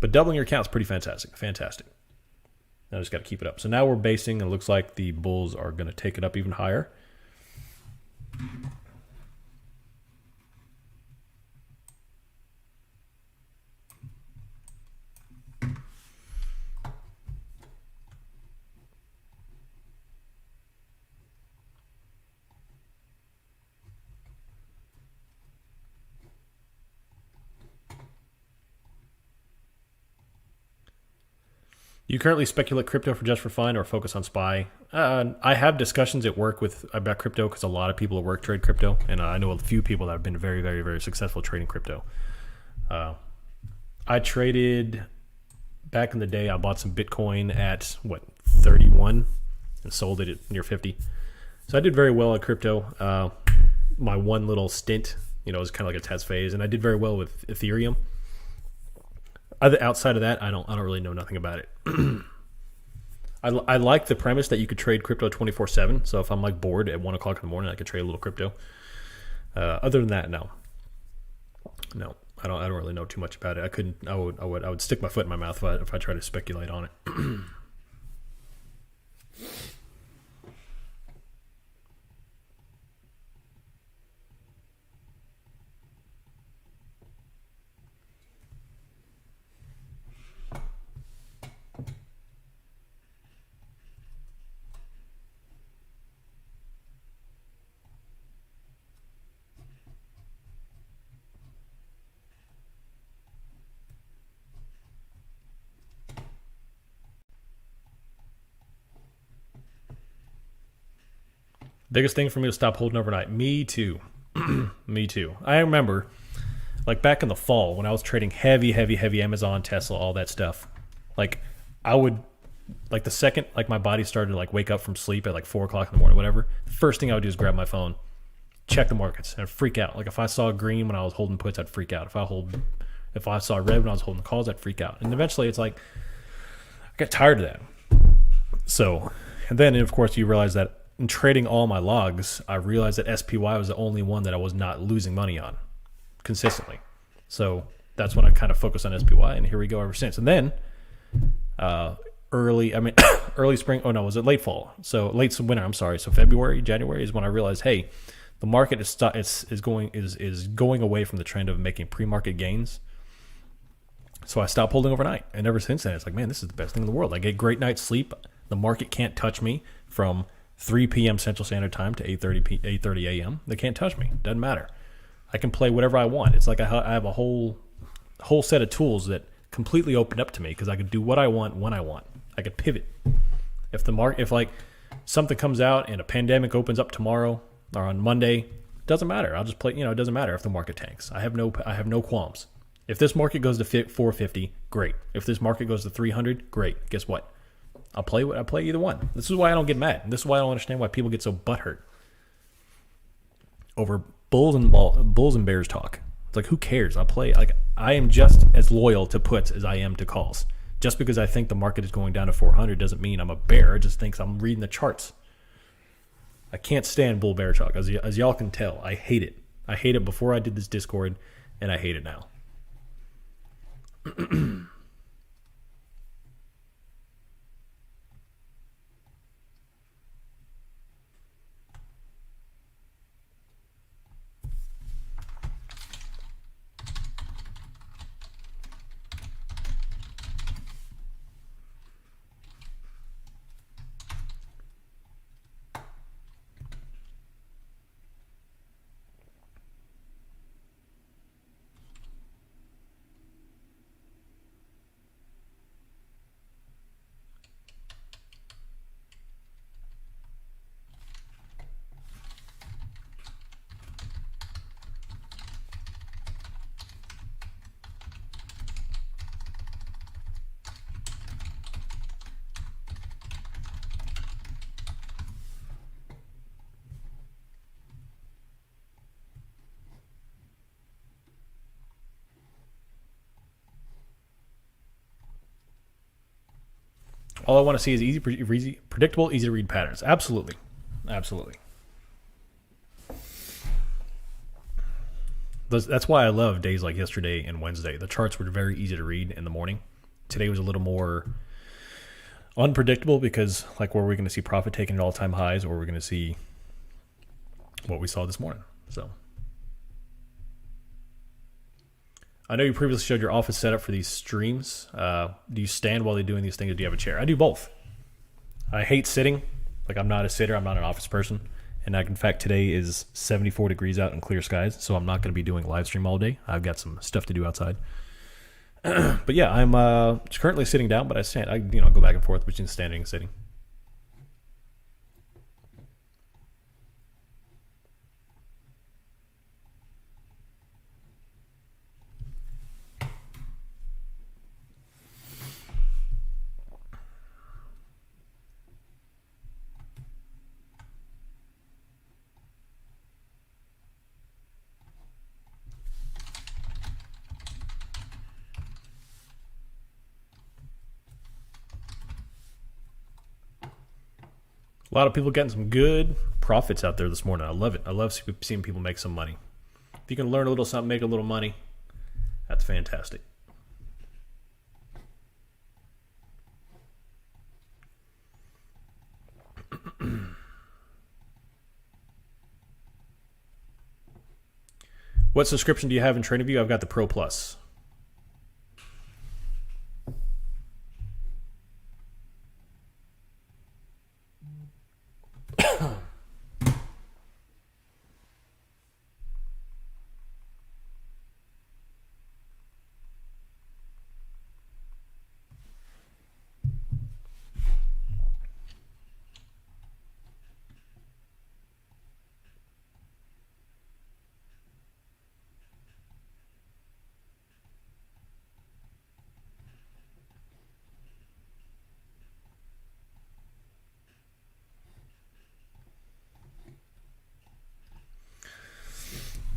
But doubling your account is pretty fantastic. Fantastic. Now I just got to keep it up. So now we're basing, and it looks like the bulls are going to take it up even higher. You currently speculate crypto for just for fun or focus on SPY? I have discussions at work about crypto because a lot of people at work trade crypto, and I know a few people that have been very, very, very successful trading crypto. I traded back in the day. I bought some Bitcoin at 31 and sold it at near 50. So I did very well at crypto. My one little stint, was kind of like a test phase, and I did very well with Ethereum. Outside of that, I don't really know nothing about it. I like the premise that you could trade crypto 24/7. So if I'm like bored at 1 o'clock in the morning, I could trade a little crypto. Other than that, no. I don't really know too much about it. I would stick my foot in my mouth if I try to speculate on it. Biggest thing for me to stop holding overnight. Me too. Me too. I remember, like back in the fall when I was trading heavy Amazon, Tesla, all that stuff. Like I would, like the second like my body started to like wake up from sleep at like 4 o'clock in the morning, whatever. The first thing I would do is grab my phone, check the markets and I'd freak out. Like if I saw green when I was holding puts, I'd freak out. If I saw red when I was holding calls, I'd freak out. And eventually it's like I got tired of that. So, and then of course you realize that in trading all my logs, I realized that SPY was the only one that I was not losing money on consistently. So that's when I kind of focused on SPY, and here we go ever since. And then early spring. Oh no, was it late fall? So late winter. I'm sorry. So February, January is when I realized, hey, the market is going away from the trend of making pre-market gains. So I stopped holding overnight, and ever since then, it's like, man, this is the best thing in the world. I get great night's sleep. The market can't touch me from 3 p.m. Central Standard Time to 8:30 a.m. They can't touch me. Doesn't matter. I can play whatever I want. It's like I have a whole set of tools that completely opened up to me because I could do what I want when I want. I could pivot. If like something comes out and a pandemic opens up tomorrow or on Monday, doesn't matter. I'll just play. It doesn't matter if the market tanks. I have no qualms. If this market goes to 450, great. If this market goes to 300, great. Guess what? I'll play either one. This is why I don't get mad. This is why I don't understand why people get so butthurt over bulls and bears talk. It's like, who cares? I'll play. Like, I am just as loyal to puts as I am to calls. Just because I think the market is going down to 400 doesn't mean I'm a bear. It just thinks I'm reading the charts. I can't stand bull bear talk. As y'all can tell, I hate it. I hate it before I did this Discord, and I hate it now. All I want to see is easy, predictable, easy to read patterns. Absolutely. That's why I love days like yesterday and Wednesday. The charts were very easy to read in the morning. Today was a little more unpredictable because, like, were we going to see profit taking at all-time highs, or were we going to see what we saw this morning? So I know you previously showed your office setup for these streams. Do you stand while they're doing these things, or do you have a chair? I do both. I hate sitting. Like, I'm not a sitter. I'm not an office person. And in fact, today is 74 degrees out and clear skies, so I'm not going to be doing live stream all day. I've got some stuff to do outside. But yeah, I'm currently sitting down, but I stand. I go back and forth between standing and sitting. A lot of people getting some good profits out there this morning. I love it. I love seeing people make some money. If you can learn a little something, make a little money, that's fantastic. What subscription do you have in TradingView? I've got the Pro Plus.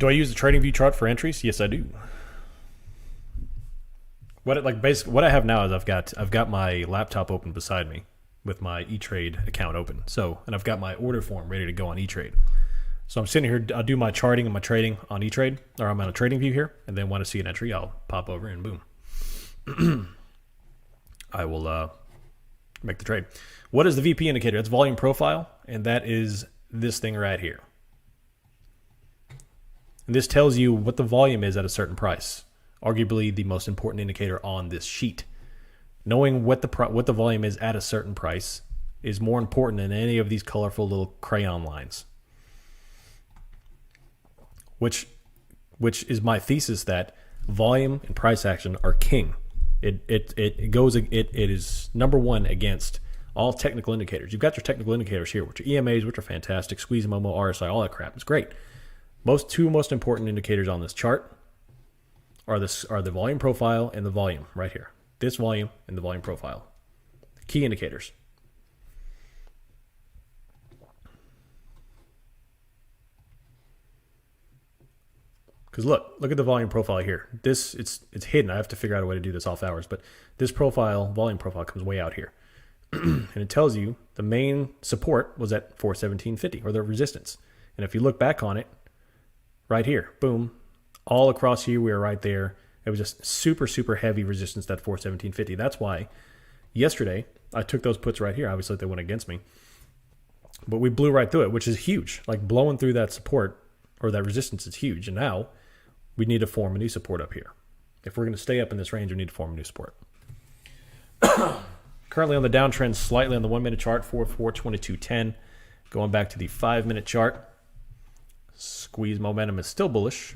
Do I use the trading view chart for entries? Yes, I do. What I have now is I've got my laptop open beside me with my E-Trade account open. So, and I've got my order form ready to go on E-Trade. So I'm sitting here, I'll do my charting and my trading on E-Trade, or I'm on a trading view here, and then want to see an entry, I'll pop over and boom. I will make the trade. What is the VP indicator? That's volume profile, and that is this thing right here. And this tells you what the volume is at a certain price. Arguably the most important indicator on this sheet. Knowing what the volume is at a certain price is more important than any of these colorful little crayon lines. Which is my thesis that volume and price action are king. It is number one against all technical indicators. You've got your technical indicators here, which are EMAs, which are fantastic, squeeze, Momo, RSI, all that crap. It's great. Two most important indicators on this chart are the volume profile and the volume right here. This volume and the volume profile. Key indicators. Because look at the volume profile here. This it's hidden. I have to figure out a way to do this off hours, but this volume profile comes way out here. And it tells you the main support was at 417.50, or the resistance. And if you look back on it, right here, boom, all across here we were right there. It was just super, super heavy resistance at 417.50. That's why yesterday I took those puts right here. Obviously they went against me, but we blew right through it, which is huge. Like blowing through that support or that resistance is huge. And now we need to form a new support up here. If we're going to stay up in this range, we need to form a new support. Currently on the downtrend, slightly on the 1 minute chart, 42210. Going back to the 5 minute chart, squeeze momentum is still bullish.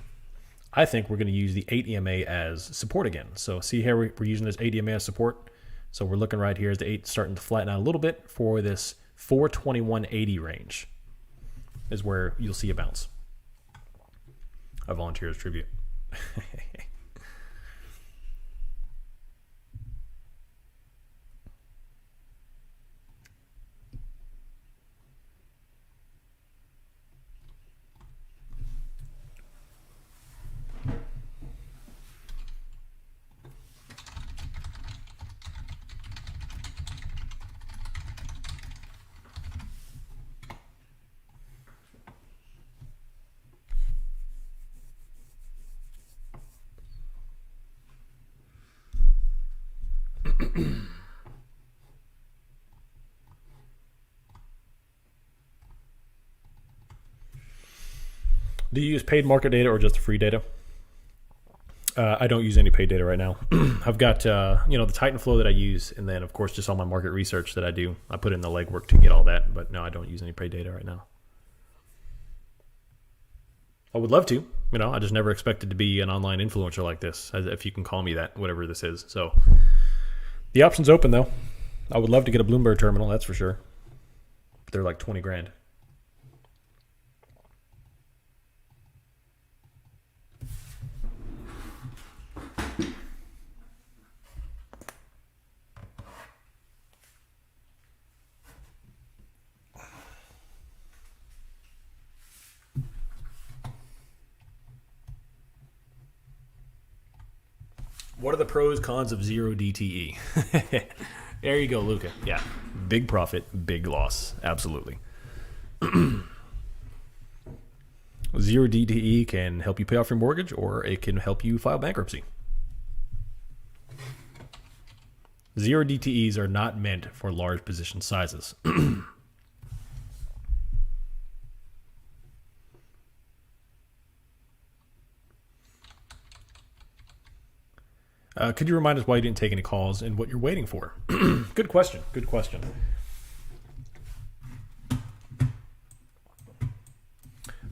I think we're going to use the 8 EMA as support again. So see here, we're using this 8 EMA as support. So we're looking right here as the 8 starting to flatten out a little bit for this 421.80 range is where you'll see a bounce. I volunteer as tribute. Do you use paid market data or just free data? I don't use any paid data right now. I've got the Titan flow that I use, and then of course just all my market research that I do. I put in the legwork to get all that, but no, I don't use any paid data right now. I would love to. I just never expected to be an online influencer like this, if you can call me that, whatever this is. So the option's open though. I would love to get a Bloomberg terminal, that's for sure. But they're like 20 grand. What are the pros, cons of zero DTE? There you go, Luca. Yeah. Big profit, big loss. Absolutely. Zero DTE can help you pay off your mortgage, or it can help you file bankruptcy. Zero DTEs are not meant for large position sizes. Could you remind us why you didn't take any calls and what you're waiting for? Good question. Good question.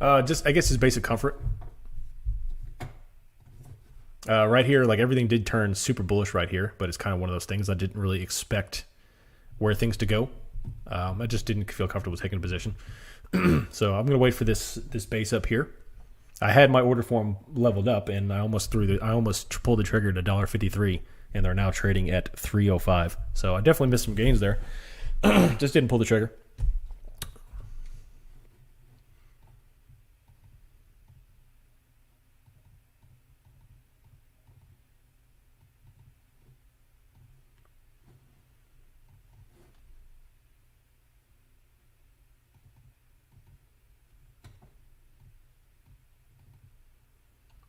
I guess it's basic comfort. Right here, like everything did turn super bullish right here, but it's kind of one of those things I didn't really expect where things to go. I just didn't feel comfortable taking a position. So I'm going to wait for this base up here. I had my order form leveled up, and I almost pulled the trigger at $1.53, and they're now trading at $3.05. So I definitely missed some gains there. Just didn't pull the trigger.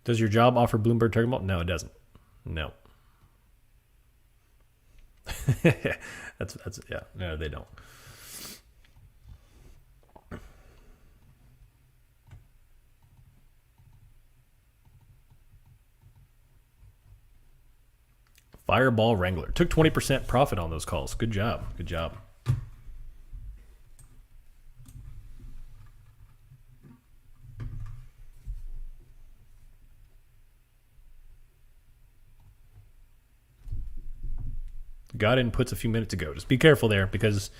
Does your job offer Bloomberg Target Mall? No, it doesn't. No. that's yeah. No, they don't. Fireball Wrangler took 20% profit on those calls. Good job. Good job. Got in puts a few minutes ago. Just be careful there because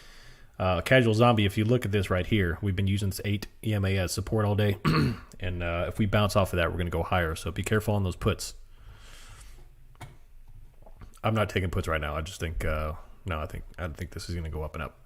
Casual Zombie, if you look at this right here, we've been using this 8 EMA as support all day. And if we bounce off of that, we're going to go higher. So be careful on those puts. I'm not taking puts right now. I just think, no, I think this is going to go up and up.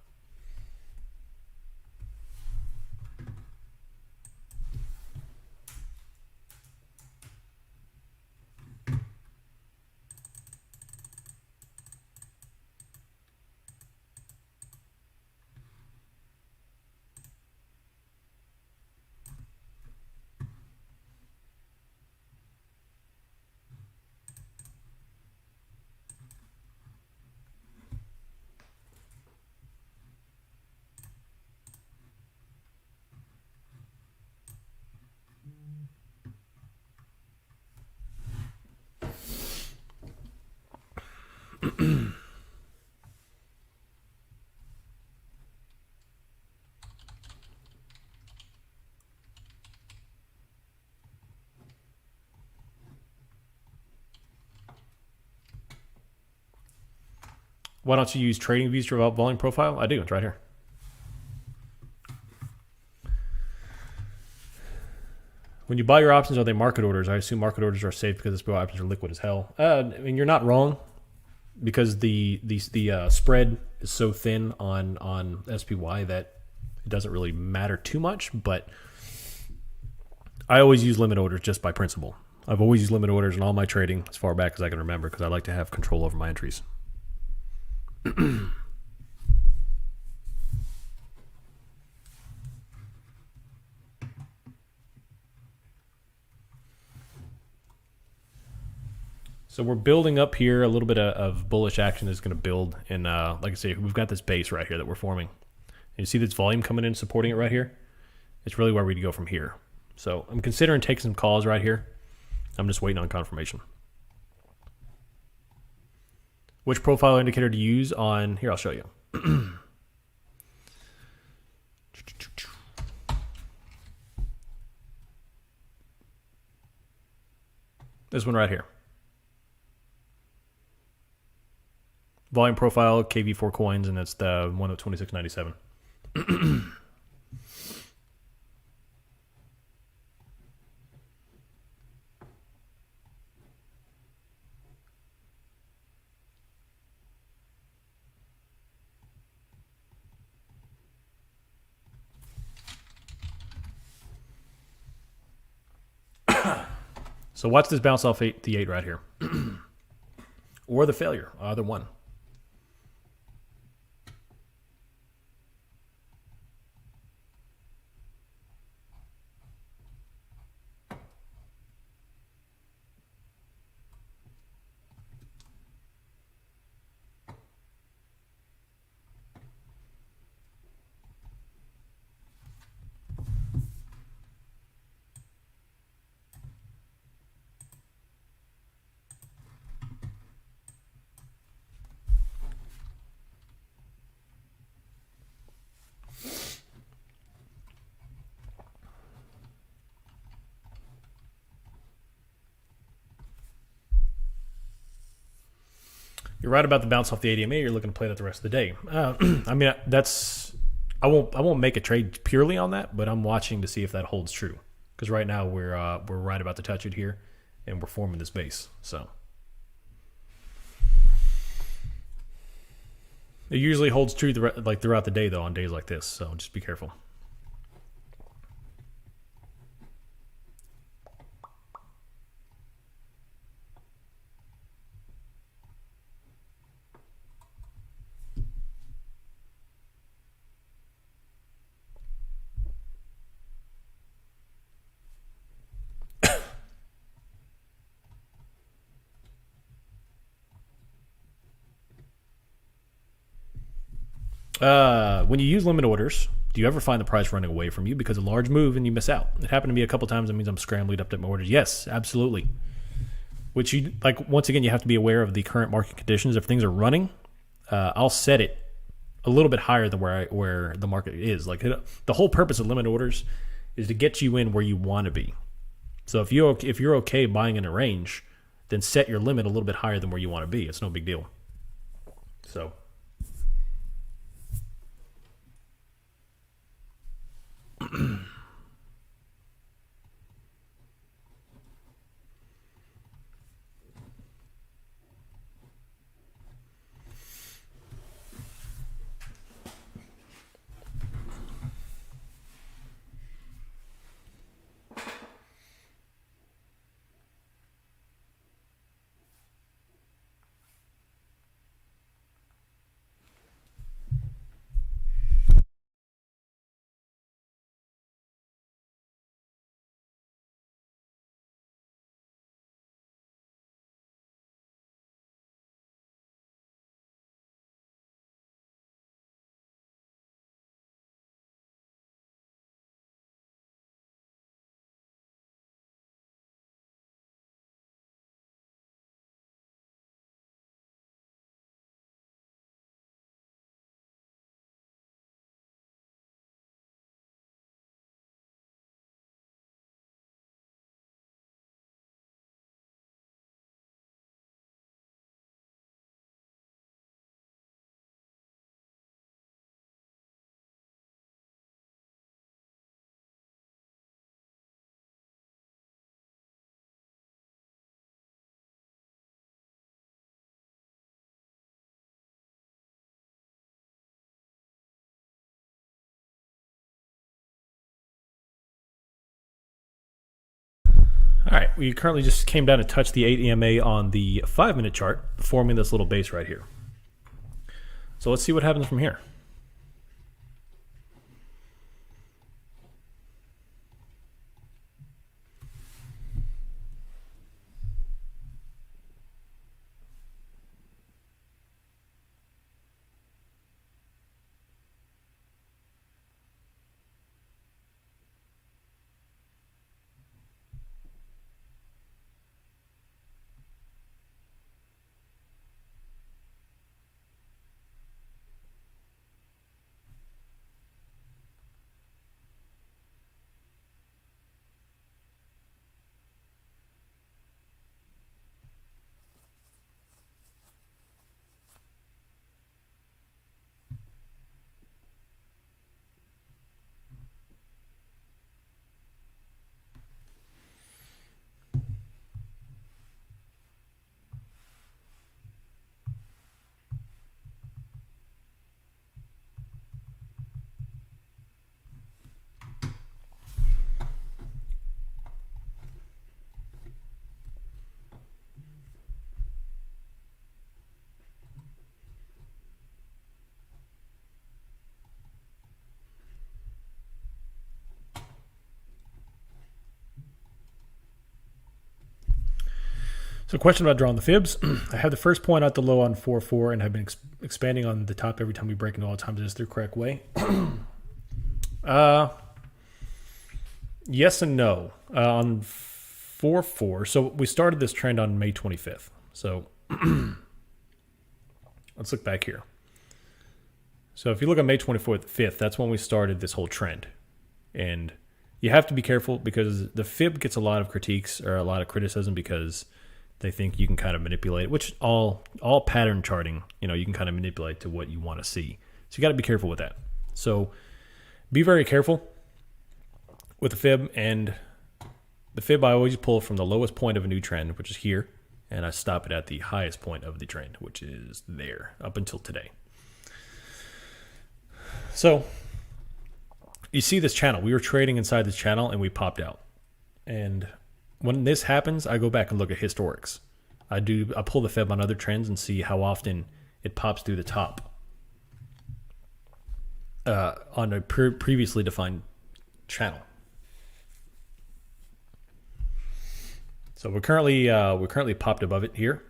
Why don't you use TradingView's volume profile? I do. It's right here. When you buy your options, are they market orders? I assume market orders are safe because SPY options are liquid as hell. I mean, you're not wrong because the spread is so thin on SPY that it doesn't really matter too much. But I always use limit orders just by principle. I've always used limit orders in all my trading as far back as I can remember because I like to have control over my entries. So we're building up here. A little bit of bullish action is going to build. And like I say, we've got this base right here that we're forming. And you see this volume coming in, supporting it right here? It's really where we'd go from here. So I'm considering taking some calls right here. I'm just waiting on confirmation. Which profile indicator to use on... Here, I'll show you. This one right here. Volume profile, KV4 coins, and that's the one at 26.97. So watch this bounce off the 8 right here. Or the failure, either one. You're right about the bounce off the ADMA. You're looking to play that the rest of the day. I mean, I won't make a trade purely on that, but I'm watching to see if that holds true. Because right now we're right about to touch it here, and we're forming this base. So it usually holds true throughout the day though on days like this. So just be careful. When you use limit orders, do you ever find the price running away from you because of a large move and you miss out? It happened to me a couple times. That means I'm scrambling to update my orders. Yes, absolutely. Which you like. Once again, you have to be aware of the current market conditions. If things are running, I'll set it a little bit higher than where the market is. Like the whole purpose of limit orders is to get you in where you want to be. So if you're okay buying in a range, then set your limit a little bit higher than where you want to be. It's no big deal. So. All right, we currently just came down to touch the 8 EMA on the 5-minute chart, forming this little base right here. So let's see what happens from here. So, question about drawing the fibs. I have the first point out the low on 4.4 and have been expanding on the top every time we break into all times. Is the correct way? Yes and no. On 4.4, so we started this trend on May 25th. So, let's look back here. So, if you look at May 25th, that's when we started this whole trend. And you have to be careful because the fib gets a lot of critiques or a lot of criticism because they think you can kind of manipulate it, which all pattern charting, you can kind of manipulate to what you want to see. So you got to be careful with that. So be very careful with the fib. And the fib I always pull from the lowest point of a new trend, which is here, and I stop it at the highest point of the trend, which is there up until today. So you see this channel. We were trading inside this channel and we popped out. And when this happens, I go back and look at historics. I pull the fib on other trends and see how often it pops through the top on a previously defined channel. So we're currently popped above it here.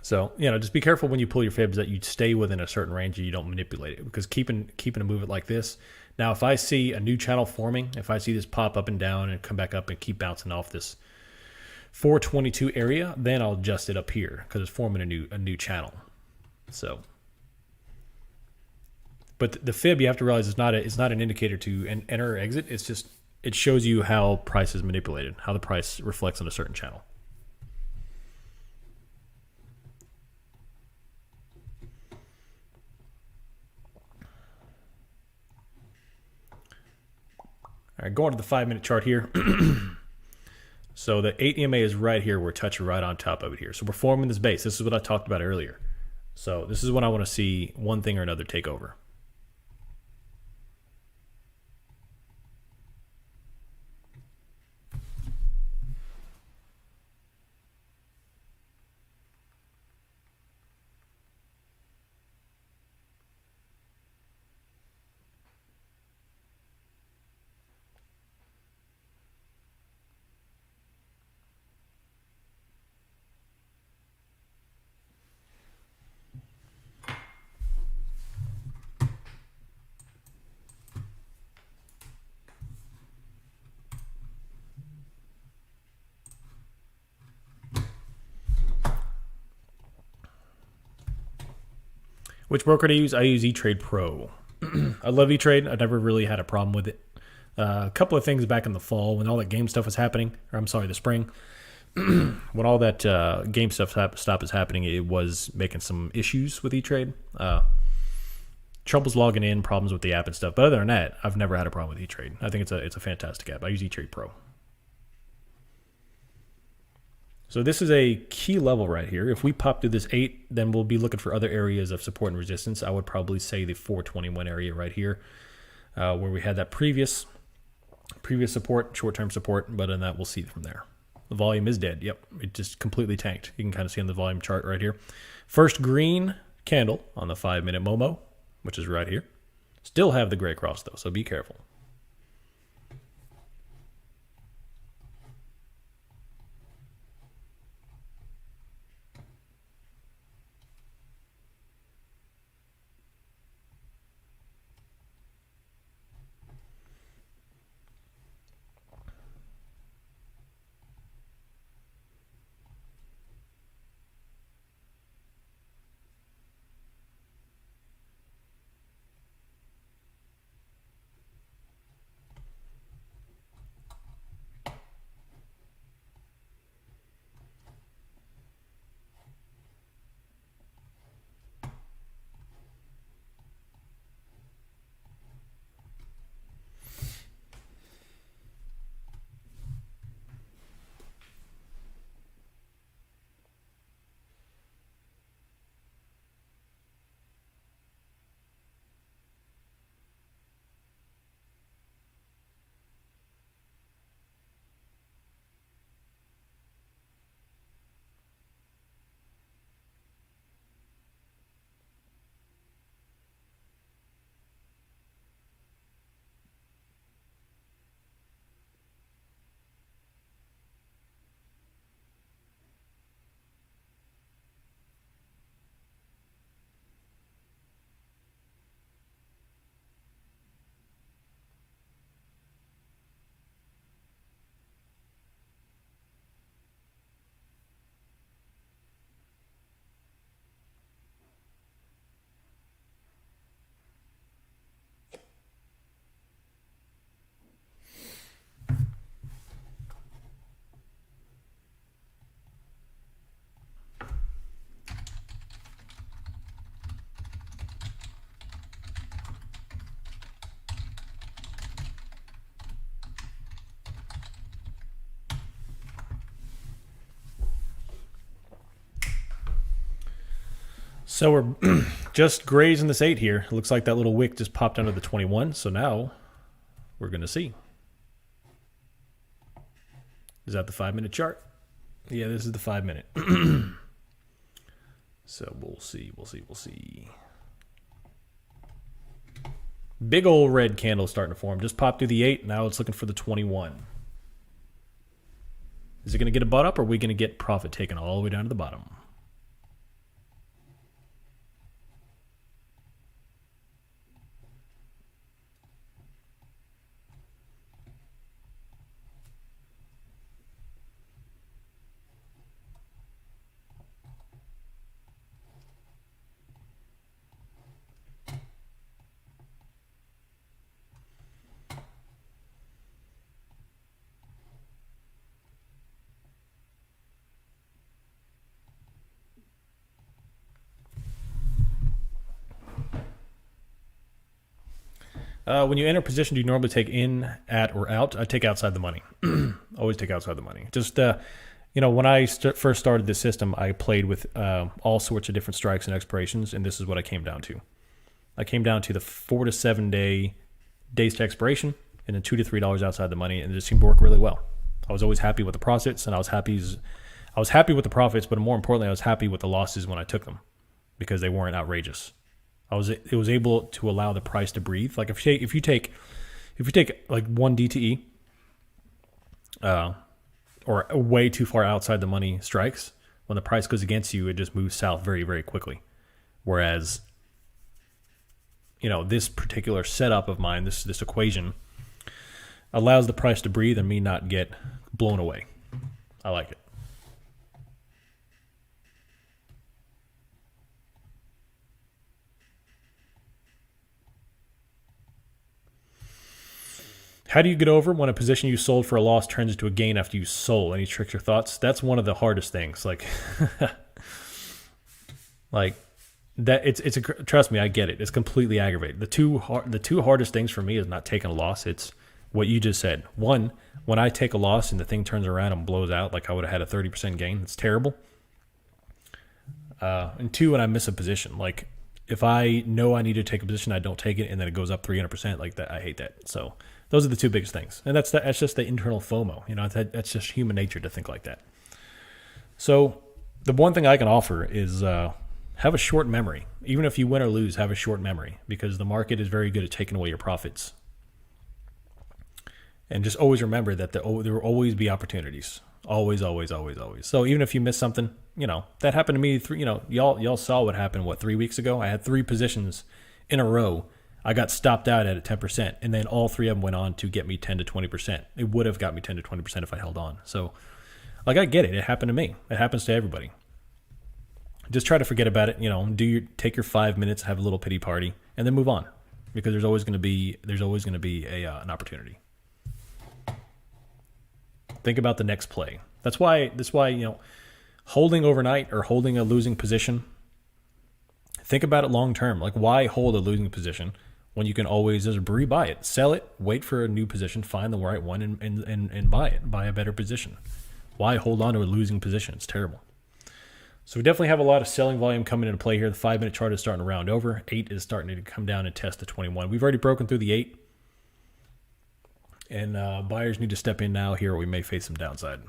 So, just be careful when you pull your fibs that you stay within a certain range and you don't manipulate it, because keeping a movement like this. Now, if I see a new channel forming, if I see this pop up and down and come back up and keep bouncing off this 422 area, then I'll adjust it up here because it's forming a new channel. So, but the fib, you have to realize, it's not an indicator to enter or exit. It's just, it shows you how price is manipulated, how the price reflects on a certain channel. All right, going to the 5-minute chart here. So the 8 EMA is right here. We're touching right on top of it here. So we're forming this base. This is what I talked about earlier. So this is when I want to see one thing or another take over. Which broker to use? I use E-Trade Pro. I love E-Trade. I never really had a problem with it. A couple of things back in the fall when all that game stuff was happening, or I'm sorry, the spring, when all that game stuff is happening, it was making some issues with E-Trade. Troubles logging in, problems with the app and stuff. But other than that, I've never had a problem with E-Trade. I think it's a fantastic app. I use E-Trade Pro. So this is a key level right here. If we pop through this 8, then we'll be looking for other areas of support and resistance. I would probably say the 421 area right here, where we had that previous support, short-term support, but in that we'll see from there. The volume is dead. Yep, it just completely tanked. You can kind of see on the volume chart right here. First green candle on the 5-minute Momo, which is right here. Still have the gray cross though, so be careful. So we're just grazing this 8 here. It looks like that little wick just popped under the 21. So now we're going to see. Is that the 5-minute chart? Yeah, this is the 5-minute. So we'll see. Big old red candle starting to form. Just popped through the 8. Now it's looking for the 21. Is it going to get a butt up, or are we going to get profit taken all the way down to the bottom? When you enter a position, do you normally take in, at, or out? I take outside the money. Always take outside the money. Just when I first started this system, I played with all sorts of different strikes and expirations, and this is what I came down to. I came down to the 4 to 7 days to expiration, and then $2 to $3 outside the money, and it just seemed to work really well. I was always happy with the profits, and I was happy with the profits, but more importantly, I was happy with the losses when I took them because they weren't outrageous. It was able to allow the price to breathe. Like if you take like one DTE, or way too far outside the money strikes, when the price goes against you, it just moves south very, very quickly. Whereas, this particular setup of mine, this equation, allows the price to breathe and me not get blown away. I like it. How do you get over when a position you sold for a loss turns into a gain after you sold? Any tricks or thoughts? That's one of the hardest things. Like that. Trust me, I get it. It's completely aggravating. The two hardest things for me is not taking a loss. It's what you just said. One, when I take a loss and the thing turns around and blows out, like I would have had a 30% gain. It's terrible. And two, when I miss a position, like if I know I need to take a position, I don't take it, and then it goes up 300%, like that. I hate that. So those are the two biggest things, and that's just the internal FOMO. That's just human nature to think like that. So the one thing I can offer is have a short memory. Even if you win or lose, have a short memory, because the market is very good at taking away your profits. And just always remember that there will always be opportunities. Always, always, always, always. So even if you miss something, that happened to me. Y'all saw what happened, 3 weeks ago? I had 3 positions in a row. I got stopped out at 10%, and then all 3 of them went on to get me 10 to 20%. It would have got me 10 to 20% if I held on. So, I get it. It happened to me. It happens to everybody. Just try to forget about it. Take your 5 minutes, have a little pity party, and then move on, because there's always going to be an opportunity. Think about the next play. That's why holding overnight or holding a losing position. Think about it long term. Like, why hold a losing position when you can always just rebuy it, sell it, wait for a new position, find the right one, and buy it, buy a better position. Why hold on to a losing position? It's terrible. So we definitely have a lot of selling volume coming into play here. The 5-minute chart is starting to round over. 8 is starting to come down and test the 21. We've already broken through the 8. And buyers need to step in now here, or we may face some downside.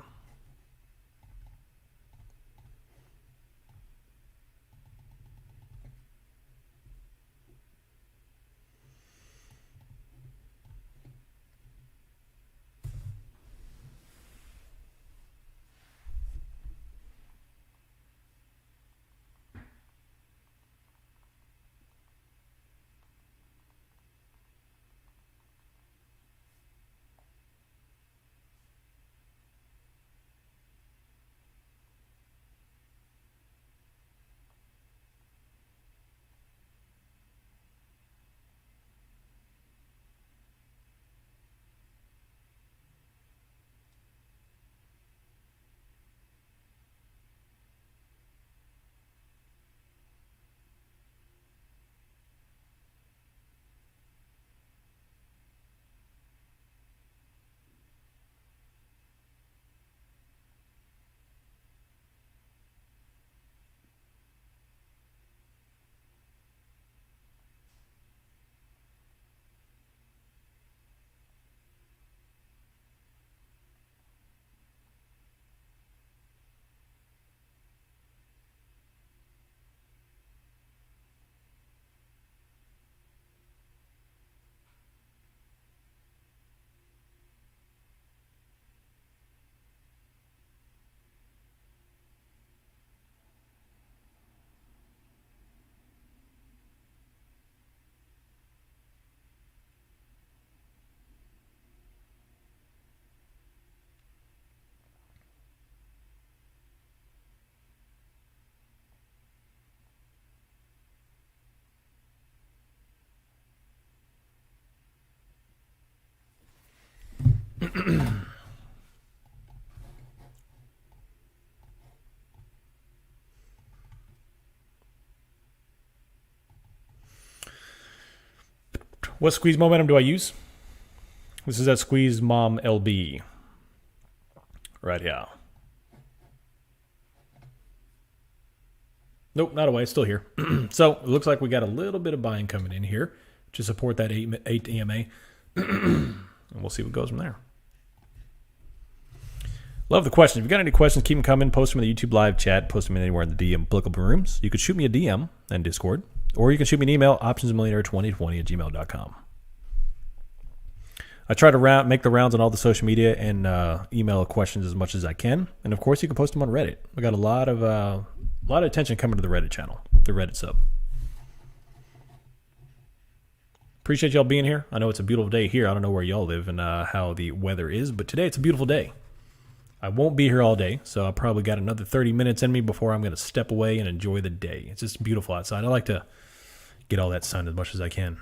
What squeeze momentum do I use? This is that Squeeze Mom LB. Right here. Nope, not away. Still here. So it looks like we got a little bit of buying coming in here to support that 8 EMA. And we'll see what goes from there. Love the questions. If you got any questions, keep them coming. Post them in the YouTube live chat. Post them anywhere in the DM applicable rooms. You could shoot me a DM and Discord. Or you can shoot me an email, optionsmillionaire2020@gmail.com. I try to make the rounds on all the social media and email questions as much as I can. And of course, you can post them on Reddit. We got a lot of attention coming to the Reddit channel, the Reddit sub. Appreciate y'all being here. I know it's a beautiful day here. I don't know where y'all live and how the weather is, but today it's a beautiful day. I won't be here all day, so I probably got another 30 minutes in me before I'm going to step away and enjoy the day. It's just beautiful outside. I like to get all that sun as much as I can.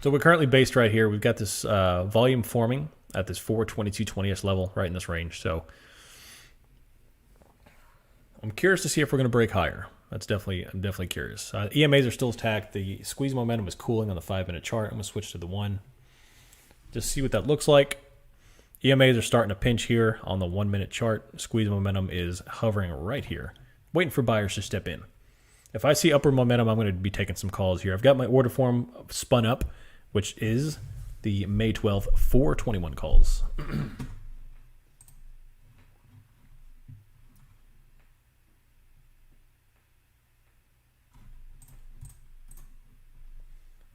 So we're currently based right here. We've got this volume forming at this 422.20s level right in this range. So I'm curious to see if we're going to break higher. I'm definitely curious. EMAs are still attacked. The squeeze momentum is cooling on the 5-minute chart. I'm going to switch to the 1. Just see what that looks like. EMAs are starting to pinch here on the 1-minute chart. Squeeze momentum is hovering right here, waiting for buyers to step in. If I see upward momentum, I'm going to be taking some calls here. I've got my order form spun up, which is the May 12th 421 calls.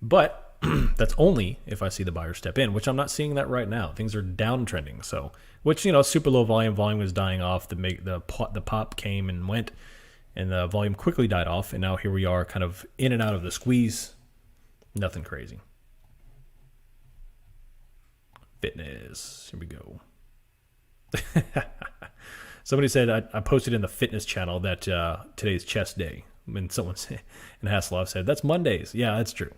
But that's only if I see the buyer step in, which I'm not seeing that right now. Things are downtrending. So, which, super low volume. Volume was dying off. The pop came and went. And the volume quickly died off, and now here we are kind of in and out of the squeeze. Nothing crazy. Fitness. Here we go. Somebody said, I posted in the fitness channel that today's chest day. And someone said, and Hasselhoff said, that's Mondays. Yeah, that's true.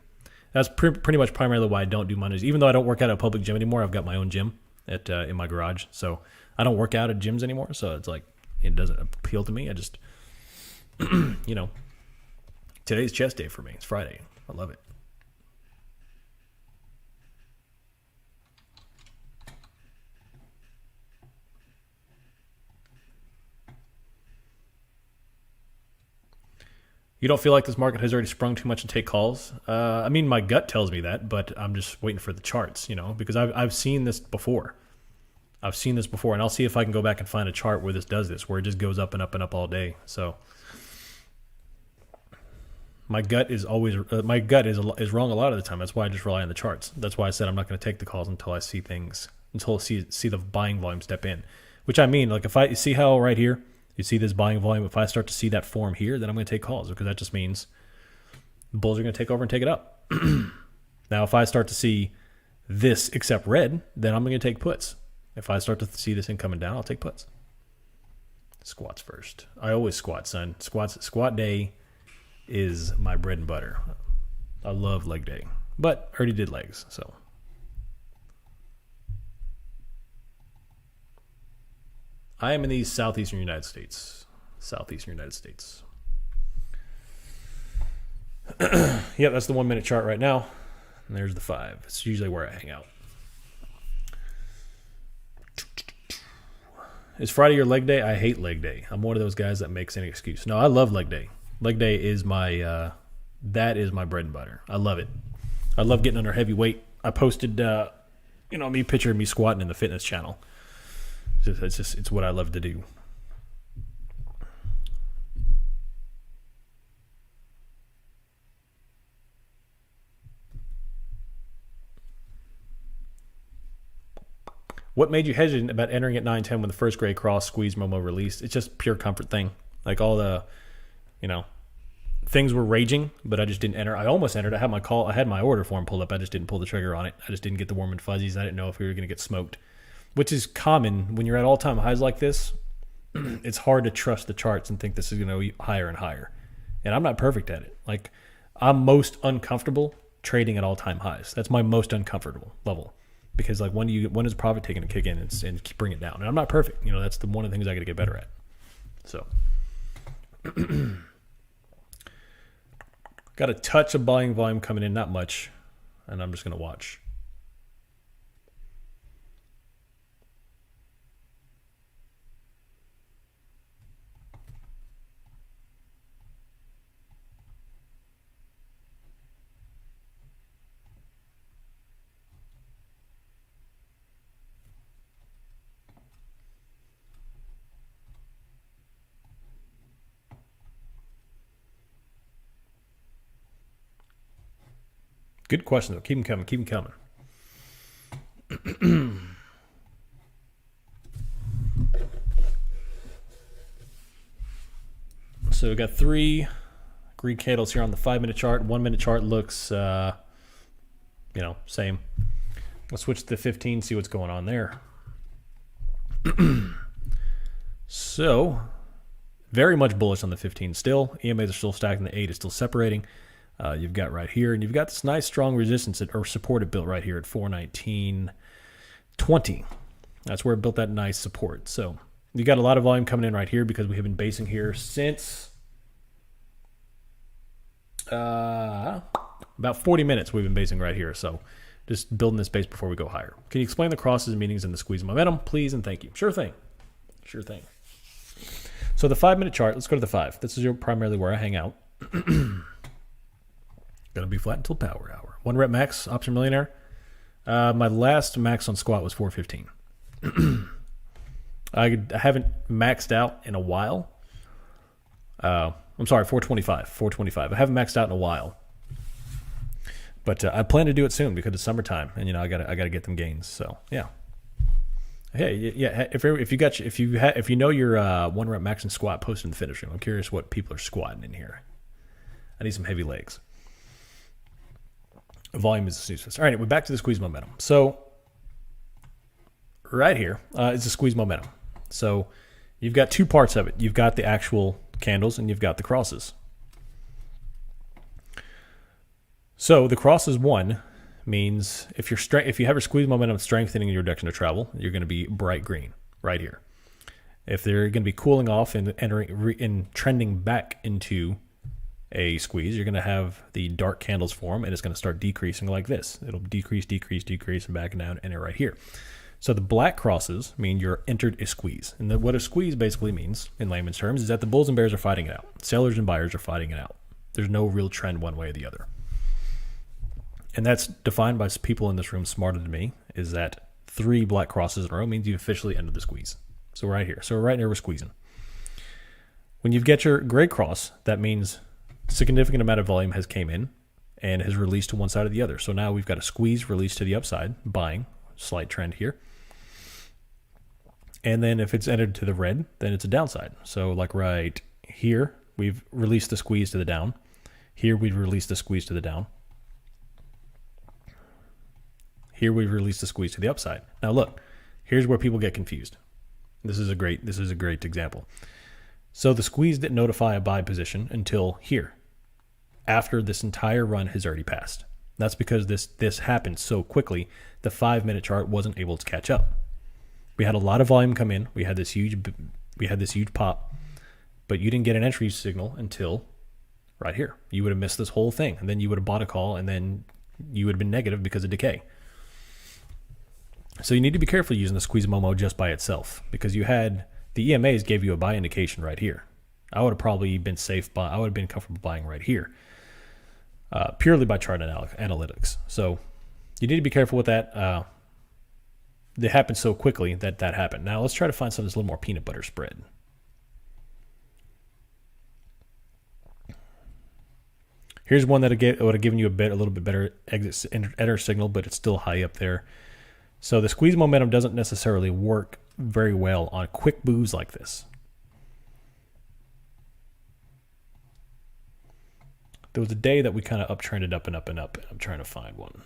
That's pretty much primarily why I don't do Mondays. Even though I don't work out at a public gym anymore, I've got my own gym in my garage. So I don't work out at gyms anymore. So it's like, it doesn't appeal to me. I just... today's chest day for me. It's Friday. I love it. You don't feel like this market has already sprung too much to take calls? I mean, my gut tells me that, but I'm just waiting for the charts, because I've seen this before. And I'll see if I can go back and find a chart where this does this, where it just goes up and up and up all day. So my gut is always is wrong a lot of the time. That's why I just rely on the charts. That's why I said I'm not going to take the calls until I see the buying volume step in. Which I mean, like if I see how right here you see this buying volume, if I start to see that form here, then I'm going to take calls because that just means the bulls are going to take over and take it up. Now, if I start to see this except red, then I'm going to take puts. If I start to see this thing coming down, I'll take puts. Squats first. I always squat, son. Squat day is my bread and butter. I love leg day, but I already did legs, so. I am in the southeastern United States. Yeah, that's the 1-minute chart right now. And there's the 5. It's usually where I hang out. Is Friday your leg day? I hate leg day. I'm one of those guys that makes any excuse. No, I love leg day. Leg day is my bread and butter. I love it. I love getting under heavy weight. I posted, me picture of me squatting in the fitness channel. It's what I love to do. What made you hesitant about entering at 9:10 when the first gray cross squeeze Momo released? It's just pure comfort thing. Like all the, things were raging, but I just didn't enter. I almost entered. I had my order form pulled up. I just didn't pull the trigger on it. I just didn't get the warm and fuzzies. I didn't know if we were going to get smoked, which is common when you're at all-time highs like this. It's hard to trust the charts and think this is going to be higher and higher. And I'm not perfect at it. Like, I'm most uncomfortable trading at all-time highs. That's my most uncomfortable level. Because when is profit taking to kick in and bring it down? And I'm not perfect. That's one of the things I got to get better at. So, got a touch of buying volume coming in, not much, and I'm just going to watch. Good question, though. Keep them coming. Keep them coming. So we got 3 green candles here on the 5-minute chart. 1-minute chart looks, same. Let's switch to the 15, see what's going on there. So, very much bullish on the 15 still. EMAs are still stacking. The 8 is still separating. You've got right here, and you've got this nice strong resistance or support it built right here at 419.20. That's where it built that nice support. So you got a lot of volume coming in right here because we have been basing here since about 40 minutes. We've been basing right here. So just building this base before we go higher. Can you explain the crosses and meanings and the squeeze momentum, please? And thank you. Sure thing. Sure thing. So the 5-minute chart, let's go to the 5. This is primarily where I hang out. Gonna be flat until power hour. 1 rep max, option millionaire. My last max on squat was 415. I haven't maxed out in a while. I'm sorry, 425. 425. I haven't maxed out in a while, but I plan to do it soon because it's summertime, and I gotta get them gains. So yeah. Hey, yeah. If you know your 1 rep max and squat, post in the finish room. I'm curious what people are squatting in here. I need some heavy legs. Volume is a snooze fest. All right, we're back to the squeeze momentum. So right here is the squeeze momentum. So you've got 2 parts of it. You've got the actual candles and you've got the crosses. So the crosses 1 means if you have a squeeze momentum strengthening in your direction of travel, you're going to be bright green right here. If they're going to be cooling off and trending back into a squeeze, you're going to have the dark candles form, and it's going to start decreasing like this. It'll decrease, and back and down, and right here. So the black crosses mean you're entered a squeeze. And what a squeeze basically means, in layman's terms, is that the bulls and bears are fighting it out. Sellers and buyers are fighting it out. There's no real trend one way or the other. And that's defined by people in this room smarter than me, is that 3 black crosses in a row means you officially entered the squeeze. So right here. So right here we're squeezing. When you get your gray cross, that means significant amount of volume has came in and has released to one side or the other. So now we've got a squeeze release to the upside, buying, slight trend here. And then if it's entered to the red, then it's a downside. So like right here, we've released the squeeze to the down. Here we've released the squeeze to the down. Here we've released the squeeze to the upside. Now look, here's where people get confused. This is a great example. So the squeeze didn't notify a buy position until here, after this entire run has already passed. That's because this happened so quickly, the 5-minute chart wasn't able to catch up. We had a lot of volume come in. We had this huge pop, but you didn't get an entry signal until right here. You would have missed this whole thing, and then you would have bought a call, and then you would have been negative because of decay. So you need to be careful using the squeeze Momo just by itself, because the EMAs gave you a buy indication right here. I would have probably been I would have been comfortable buying right here, purely by chart analytics. So you need to be careful with that. they happened so quickly that happened. Now let's try to find something that's a little more peanut butter spread. Here's one that would have given you a little bit better enter signal, but it's still high up there. So the squeeze momentum doesn't necessarily work very well on quick moves like this. There was a day that we kind of uptrended up and up and up. I'm trying to find one.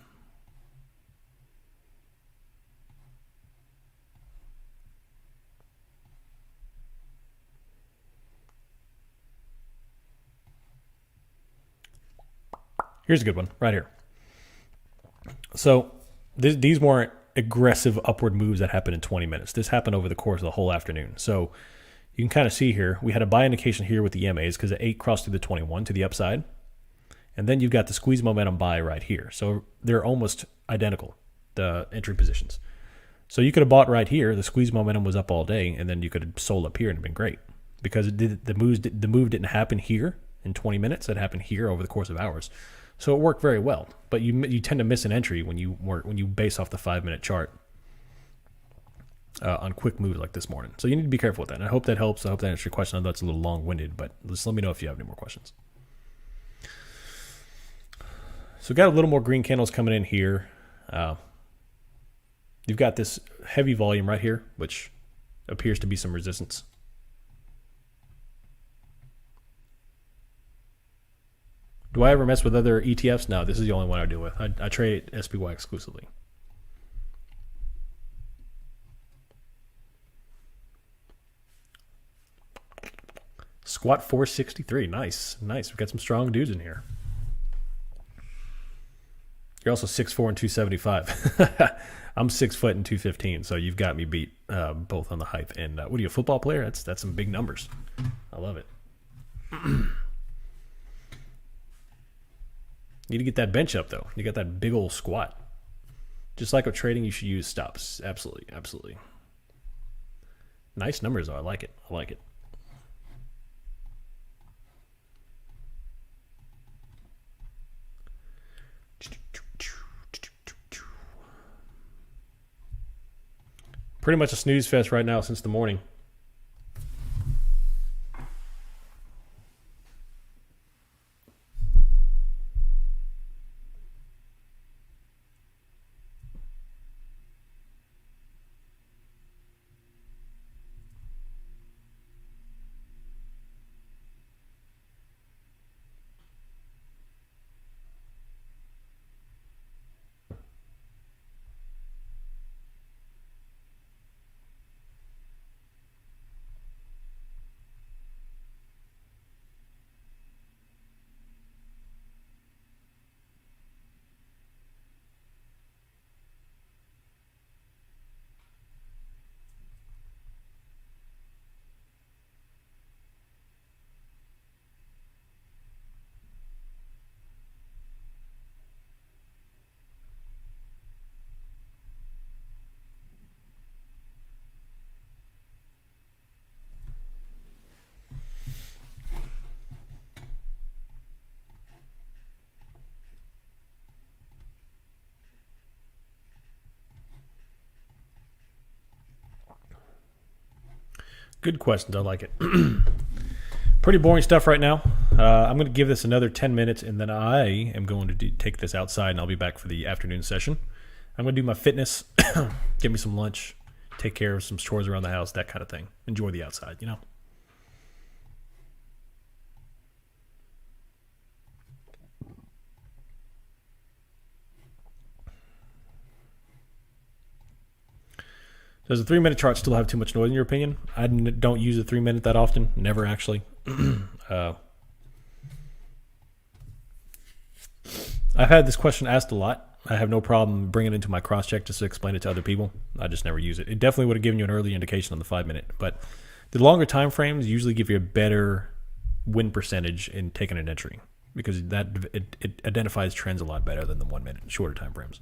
Here's a good one right here. So these weren't aggressive upward moves that happened in 20 minutes. This happened over the course of the whole afternoon. So you can kind of see here, we had a buy indication here with the EMAs because the 8 crossed through the 21 to the upside. And then you've got the squeeze momentum buy right here. So they're almost identical, the entry positions. So you could have bought right here. The squeeze momentum was up all day, and then you could have sold up here and been great because the move didn't happen here in 20 minutes. It happened here over the course of hours. So it worked very well, but you tend to miss an entry when you base off the 5-minute chart on quick moves like this morning. So you need to be careful with that. And I hope that helps. I hope that answers your question. I know it's a little long-winded, but just let me know if you have any more questions. So we've got a little more green candles coming in here. You've got this heavy volume right here, which appears to be some resistance. Do I ever mess with other ETFs? No, this is the only one I deal with. I trade SPY exclusively. Squat 463. Nice. We've got some strong dudes in here. You're also 6'4" and 275. I'm 6 foot and 215, so you've got me beat both on the height. And what are you, a football player? That's some big numbers. I love it. Need to get that bench up, though. You got that big old squat. Just like with trading, you should use stops. Absolutely. Nice numbers, though. I like it. Pretty much a snooze fest right now since the morning. Good questions. I like it. Pretty boring stuff right now. I'm going to give this another 10 minutes, and then I am going to take this outside, and I'll be back for the afternoon session. I'm going to do my fitness, get me some lunch, take care of some chores around the house, that kind of thing. Enjoy the outside, you know? Does a 3-minute chart still have too much noise in your opinion? I don't use a 3-minute that often. Never actually. I've had this question asked a lot. I have no problem bringing it into my cross-check just to explain it to other people. I just never use it. It definitely would have given you an early indication on the 5-minute. But the longer time frames usually give you a better win percentage in taking an entry because it identifies trends a lot better than the 1-minute shorter time frames.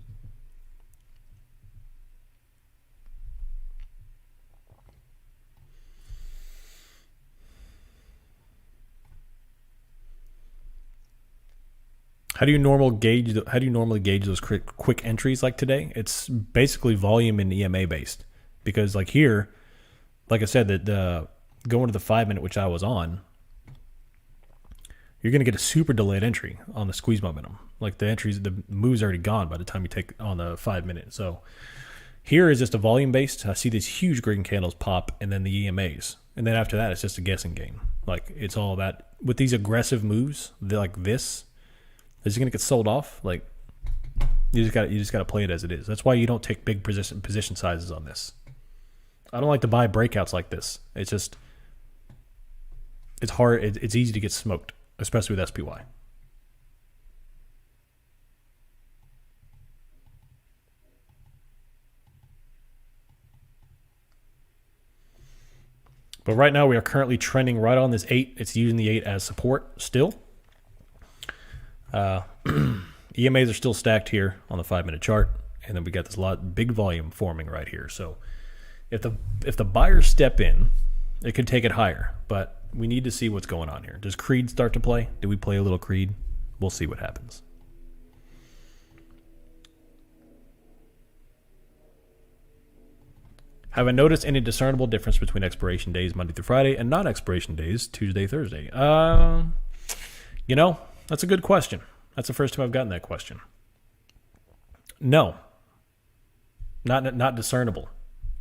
How do you normally gauge those quick entries like today? It's basically volume and EMA based, because like here, like I said, that going to the 5 minute, which I was on, you're going to get a super delayed entry on the squeeze momentum. Like the move's already gone by the time you take on the 5 minute. So here is just a volume based. I see these huge green candles pop, and then the EMAs, and then after that, it's just a guessing game. Like it's all that with these aggressive moves, like this is going to get sold off. Like you just got to play it as it is. That's why you don't take big position sizes on this. I don't like to buy breakouts like this. It's just it's hard. It's easy to get smoked, especially with SPY. But right now we are currently trending right on this 8. It's using the 8 as support still. EMAs are still stacked here on the 5 minute chart, and then we got this big volume forming right here. So if the buyers step in, it could take it higher, but we need to see what's going on here. Does Creed start to play? Do we play a little Creed? We'll see what happens. Have I noticed any discernible difference between expiration days Monday through Friday and non-expiration days Tuesday, Thursday? That's a good question. That's the first time I've gotten that question. No, not discernible.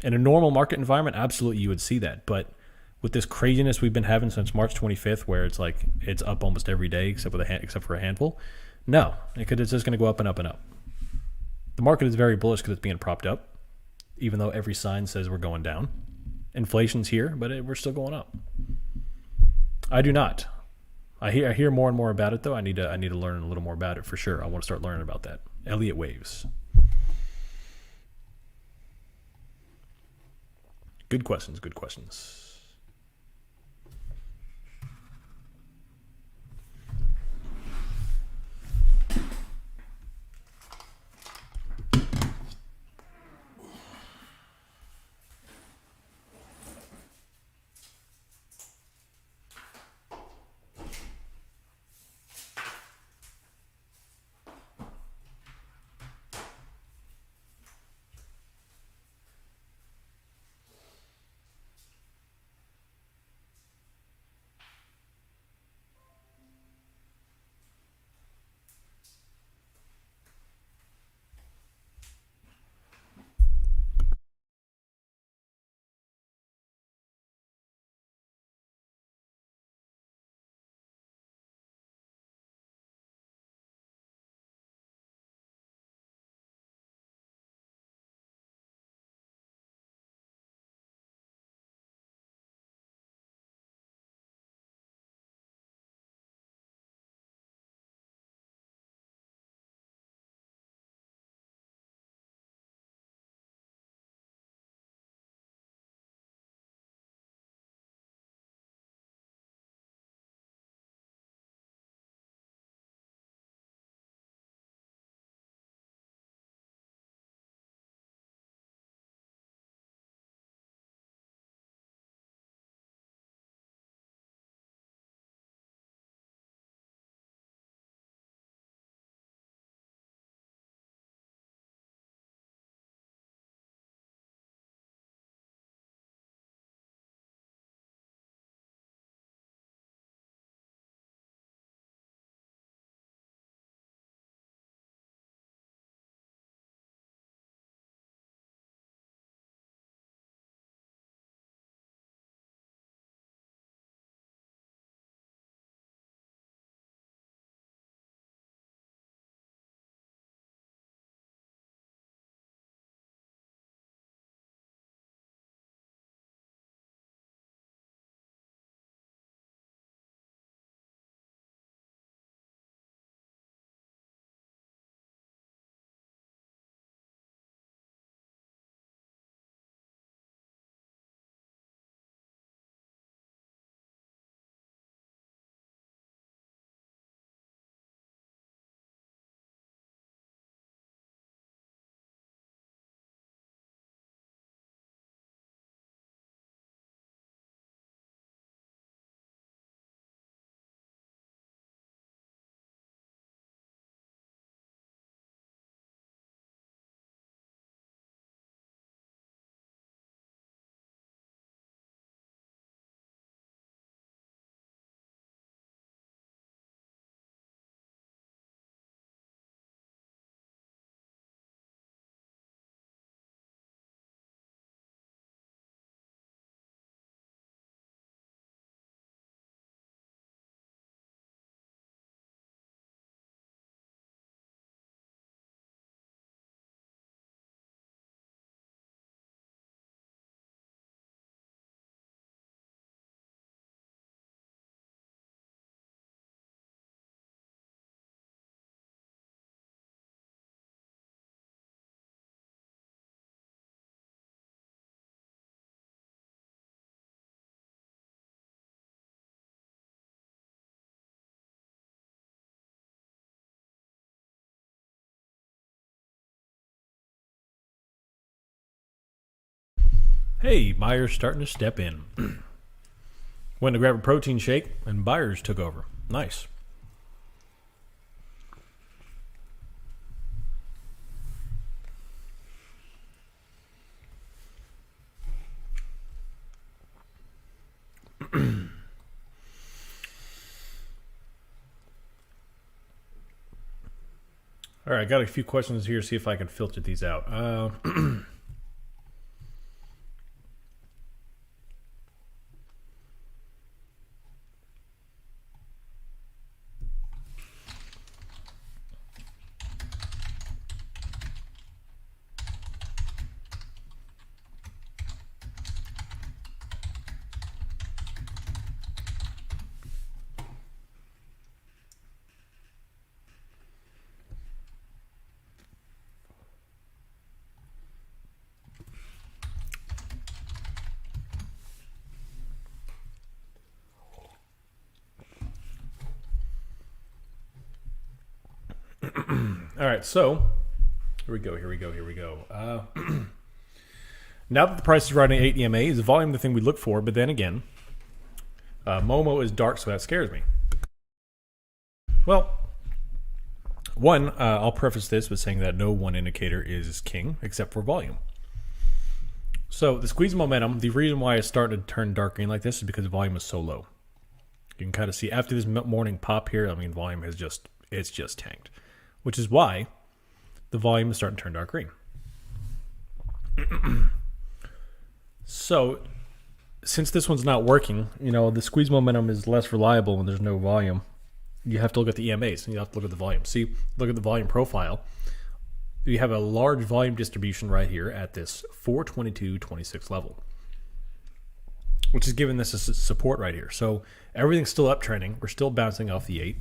In a normal market environment, absolutely you would see that. But with this craziness we've been having since March 25th, where it's like it's up almost every day except for a handful, no, it's just going to go up and up and up. The market is very bullish because it's being propped up, even though every sign says we're going down. Inflation's here, but we're still going up. I do not. I hear more and more about it though. I need to learn a little more about it for sure. I want to start learning about that. Elliott waves. Good questions. Good questions. Hey, buyers starting to step in. Went to grab a protein shake, and buyers took over. Nice. All right, I got a few questions here. See if I can filter these out. All right, so here we go. Now that the price is riding 8 EMA, is volume the thing we look for? But then again, Momo is dark, so that scares me. Well, one, I'll preface this with saying that no one indicator is king except for volume. So the squeeze momentum, the reason why it's starting to turn dark green like this is because the volume is so low. You can kind of see after this morning pop here, I mean, volume has just tanked, which is why the volume is starting to turn dark green. So since this one's not working, the squeeze momentum is less reliable when there's no volume. You have to look at the EMAs and you have to look at the volume. See, look at the volume profile. You have a large volume distribution right here at this 422.26 level, which is giving this a support right here. So everything's still uptrending. We're still bouncing off the 8.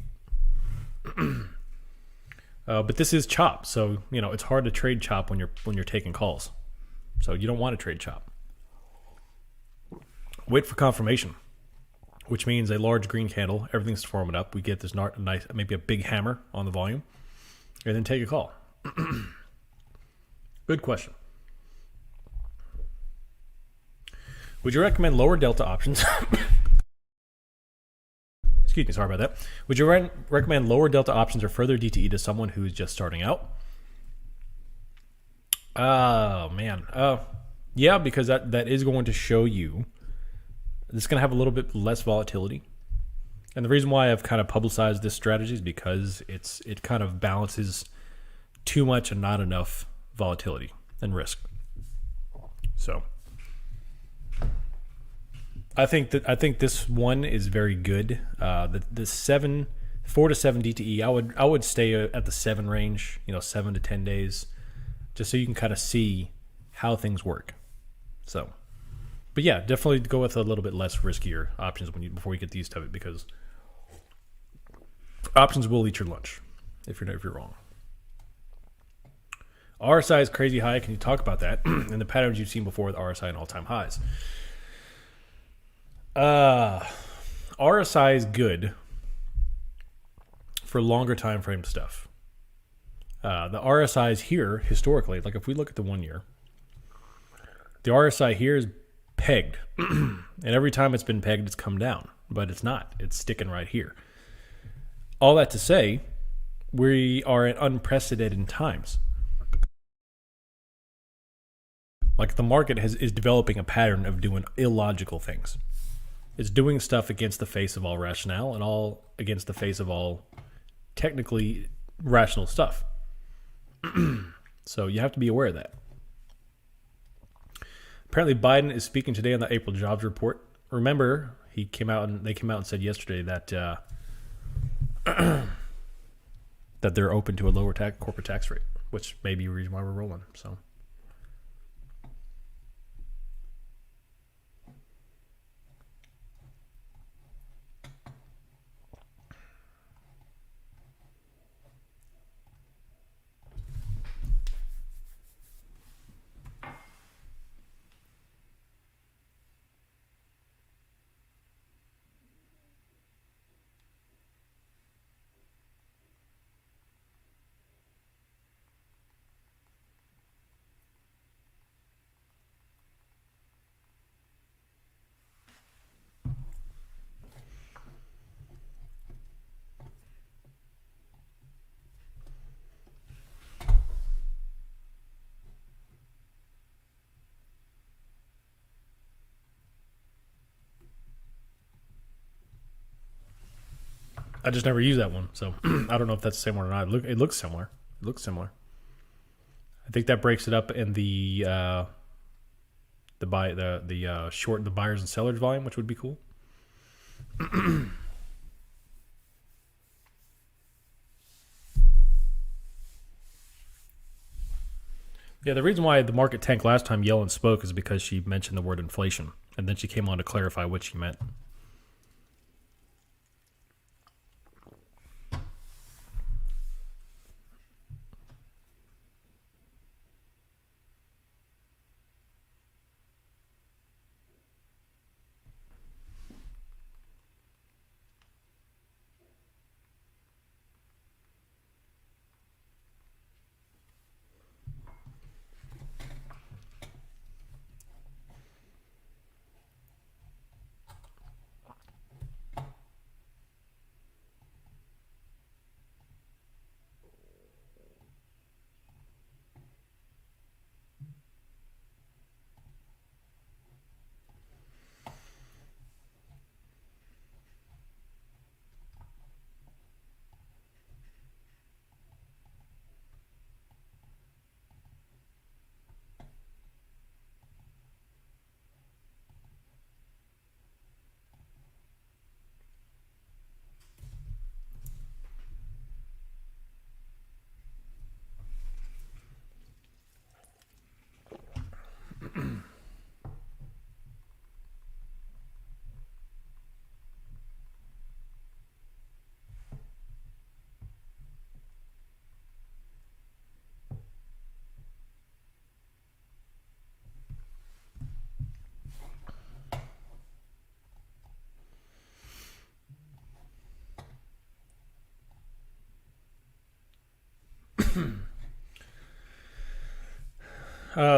But this is chop, so it's hard to trade chop when you're taking calls. So you don't want to trade chop. Wait for confirmation, which means a large green candle. Everything's forming up. We get this nice, maybe a big hammer on the volume, and then take a call. Good question. Would you recommend lower delta options? Excuse me, sorry about that. Would you recommend lower delta options or further DTE to someone who's just starting out? Oh, man. Yeah, because that is going to show you. It's going to have a little bit less volatility. And the reason why I've kind of publicized this strategy is because it kind of balances too much and not enough volatility and risk. So I think this one is very good. The 4 to 7 DTE, I would stay at the 7 range, 7 to 10 days, just so you can kind of see how things work. So, but yeah, definitely go with a little bit less riskier options before you get used to it, because options will eat your lunch if you're wrong. RSI is crazy high. Can you talk about that and the patterns you've seen before with RSI and all-time highs? RSI is good for longer time frame stuff. The RSIs here historically, like if we look at the 1 year, the RSI here is pegged, and every time it's been pegged, it's come down, but it's not. It's sticking right here. All that to say, we are at unprecedented times. Like the market is developing a pattern of doing illogical things. It's doing stuff against the face of all rationale and all against the face of all technically rational stuff. So you have to be aware of that. Apparently Biden is speaking today on the April jobs report. Remember, they came out and said yesterday that that they're open to a lower corporate tax rate, which may be a reason why we're rolling. So I just never use that one, so I don't know if that's the same one or not. It looks similar. It looks similar. I think that breaks it up in the short the buyers and sellers volume, which would be cool. Yeah, the reason why the market tanked last time Yellen spoke is because she mentioned the word inflation, and then she came on to clarify what she meant.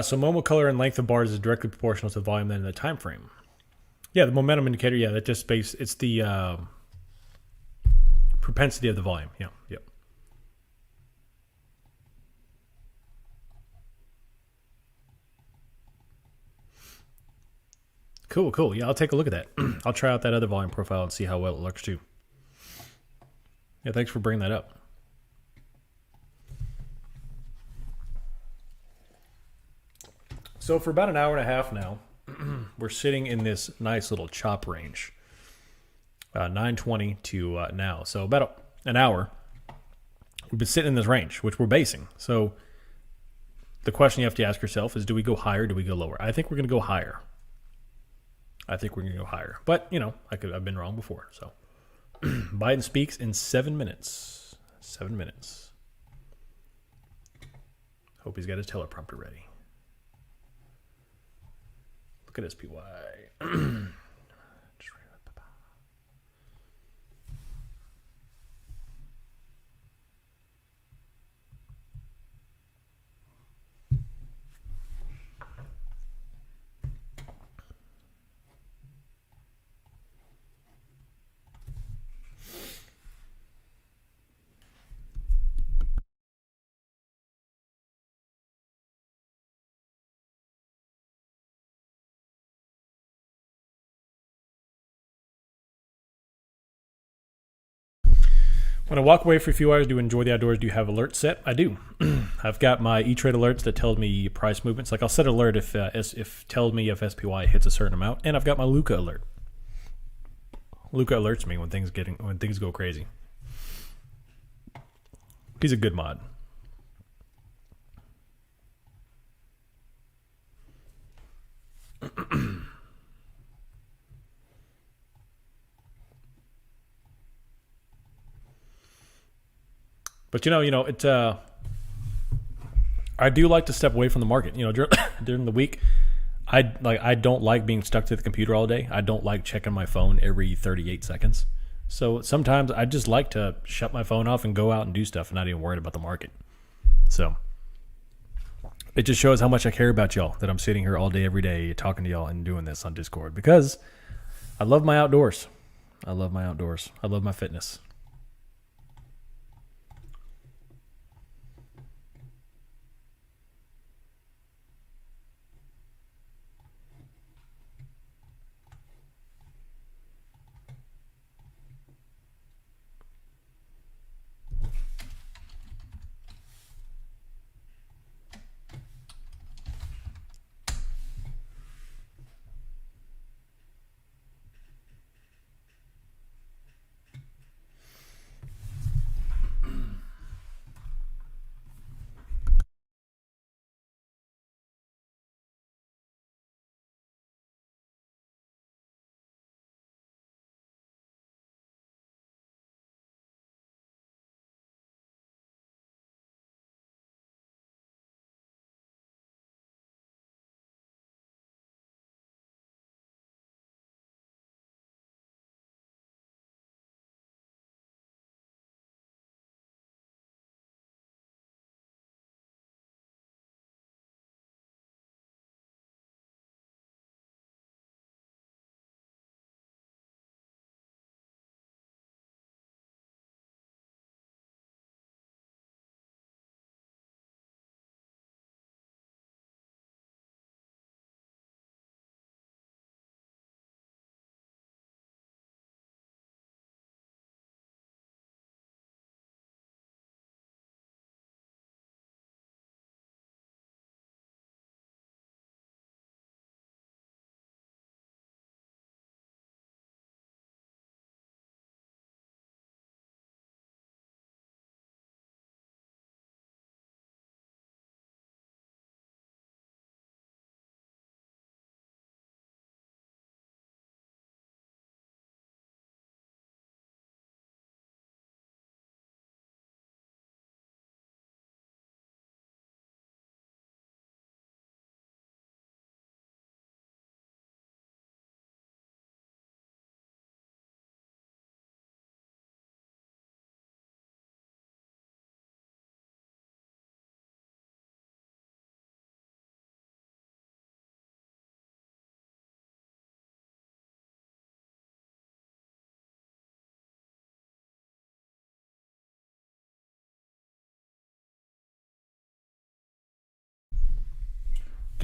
So moment color and length of bars is directly proportional to the volume then in the time frame. Yeah, the momentum indicator. Yeah, that just it's the propensity of the volume. Yeah, yep. Cool. Yeah, I'll take a look at that. I'll try out that other volume profile and see how well it looks too. Yeah, thanks for bringing that up. So for about an hour and a half now, we're sitting in this nice little chop range, 9:20 to now. So about an hour, we've been sitting in this range, which we're basing. So the question you have to ask yourself is, do we go higher? Do we go lower? I think we're going to go higher. But I've been wrong before. So Biden speaks in 7 minutes. 7 minutes. Hope he's got his teleprompter ready. Look at SPY. When I walk away for a few hours to enjoy the outdoors, do you have alerts set? I do. I've got my E-Trade alerts that tell me price movements. Like I'll set an alert if tells me if SPY hits a certain amount, and I've got my Luca alert. Luca alerts me when things go crazy. He's a good mod. But it's I do like to step away from the market. During the week, I don't like being stuck to the computer all day. I don't like checking my phone every 38 seconds. So sometimes I just like to shut my phone off and go out and do stuff and not even worried about the market. So it just shows how much I care about y'all, that I'm sitting here all day, every day, talking to y'all and doing this on Discord, because I love my outdoors. I love my fitness.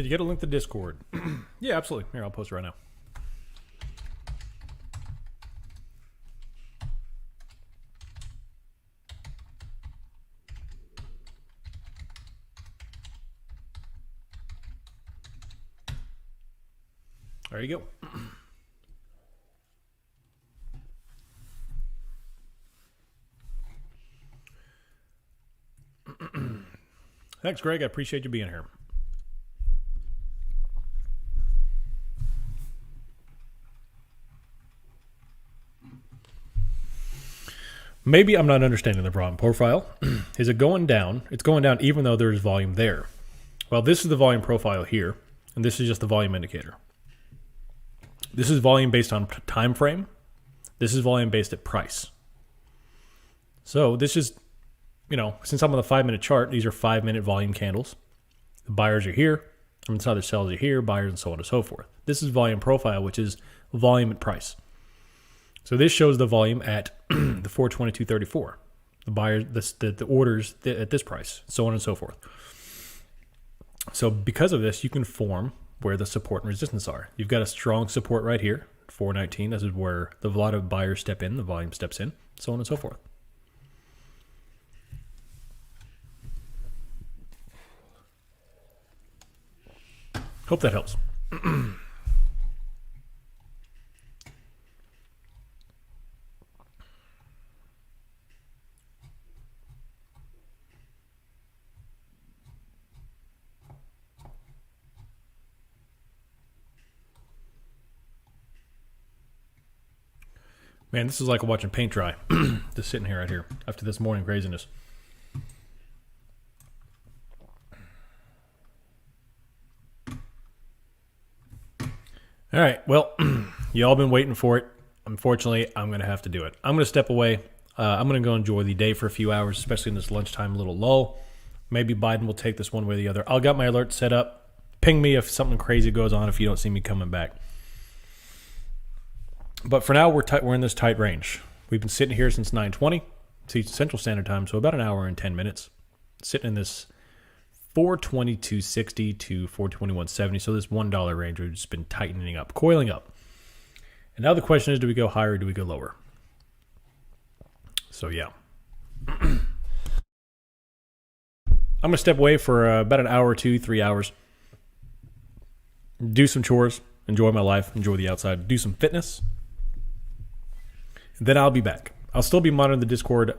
Did you get a link to Discord? Yeah, absolutely. Here, I'll post it right now. There you go. Thanks, Greg. I appreciate you being here. Maybe I'm not understanding the problem profile. Is it going down? It's going down even though there's volume there. Well, this is the volume profile here, and this is just the volume indicator. This is volume based on time frame. This is volume based at price. So this is, since I'm on the 5-minute chart, these are 5-minute volume candles. The buyers are here. Other sellers are here, buyers, and so on and so forth. This is volume profile, which is volume at price. So this shows the volume at the 422.34. The buyers, the orders at this price, so on and so forth. So because of this, you can form where the support and resistance are. You've got a strong support right here, 419. This is where a lot of buyers step in, the volume steps in, so on and so forth. Hope that helps. Man, this is like watching paint dry. Just sitting here right here after this morning craziness. All right, well, y'all been waiting for it. Unfortunately, I'm going to have to do it. I'm going to step away. I'm going to go enjoy the day for a few hours, especially in this lunchtime little lull. Maybe Biden will take this one way or the other. I'll got my alert set up. Ping me if something crazy goes on if you don't see me coming back. But for now, we're in this tight range. We've been sitting here since 9:20 Central Standard Time, so about an hour and 10 minutes. Sitting in this 422.60 to 421.70, so this $1 range we've just been tightening up, coiling up. And now the question is, do we go higher or do we go lower? So yeah. I'm going to step away for about an hour or 2, 3 hours. Do some chores, enjoy my life, enjoy the outside, do some fitness. Then I'll be back. I'll still be monitoring the Discord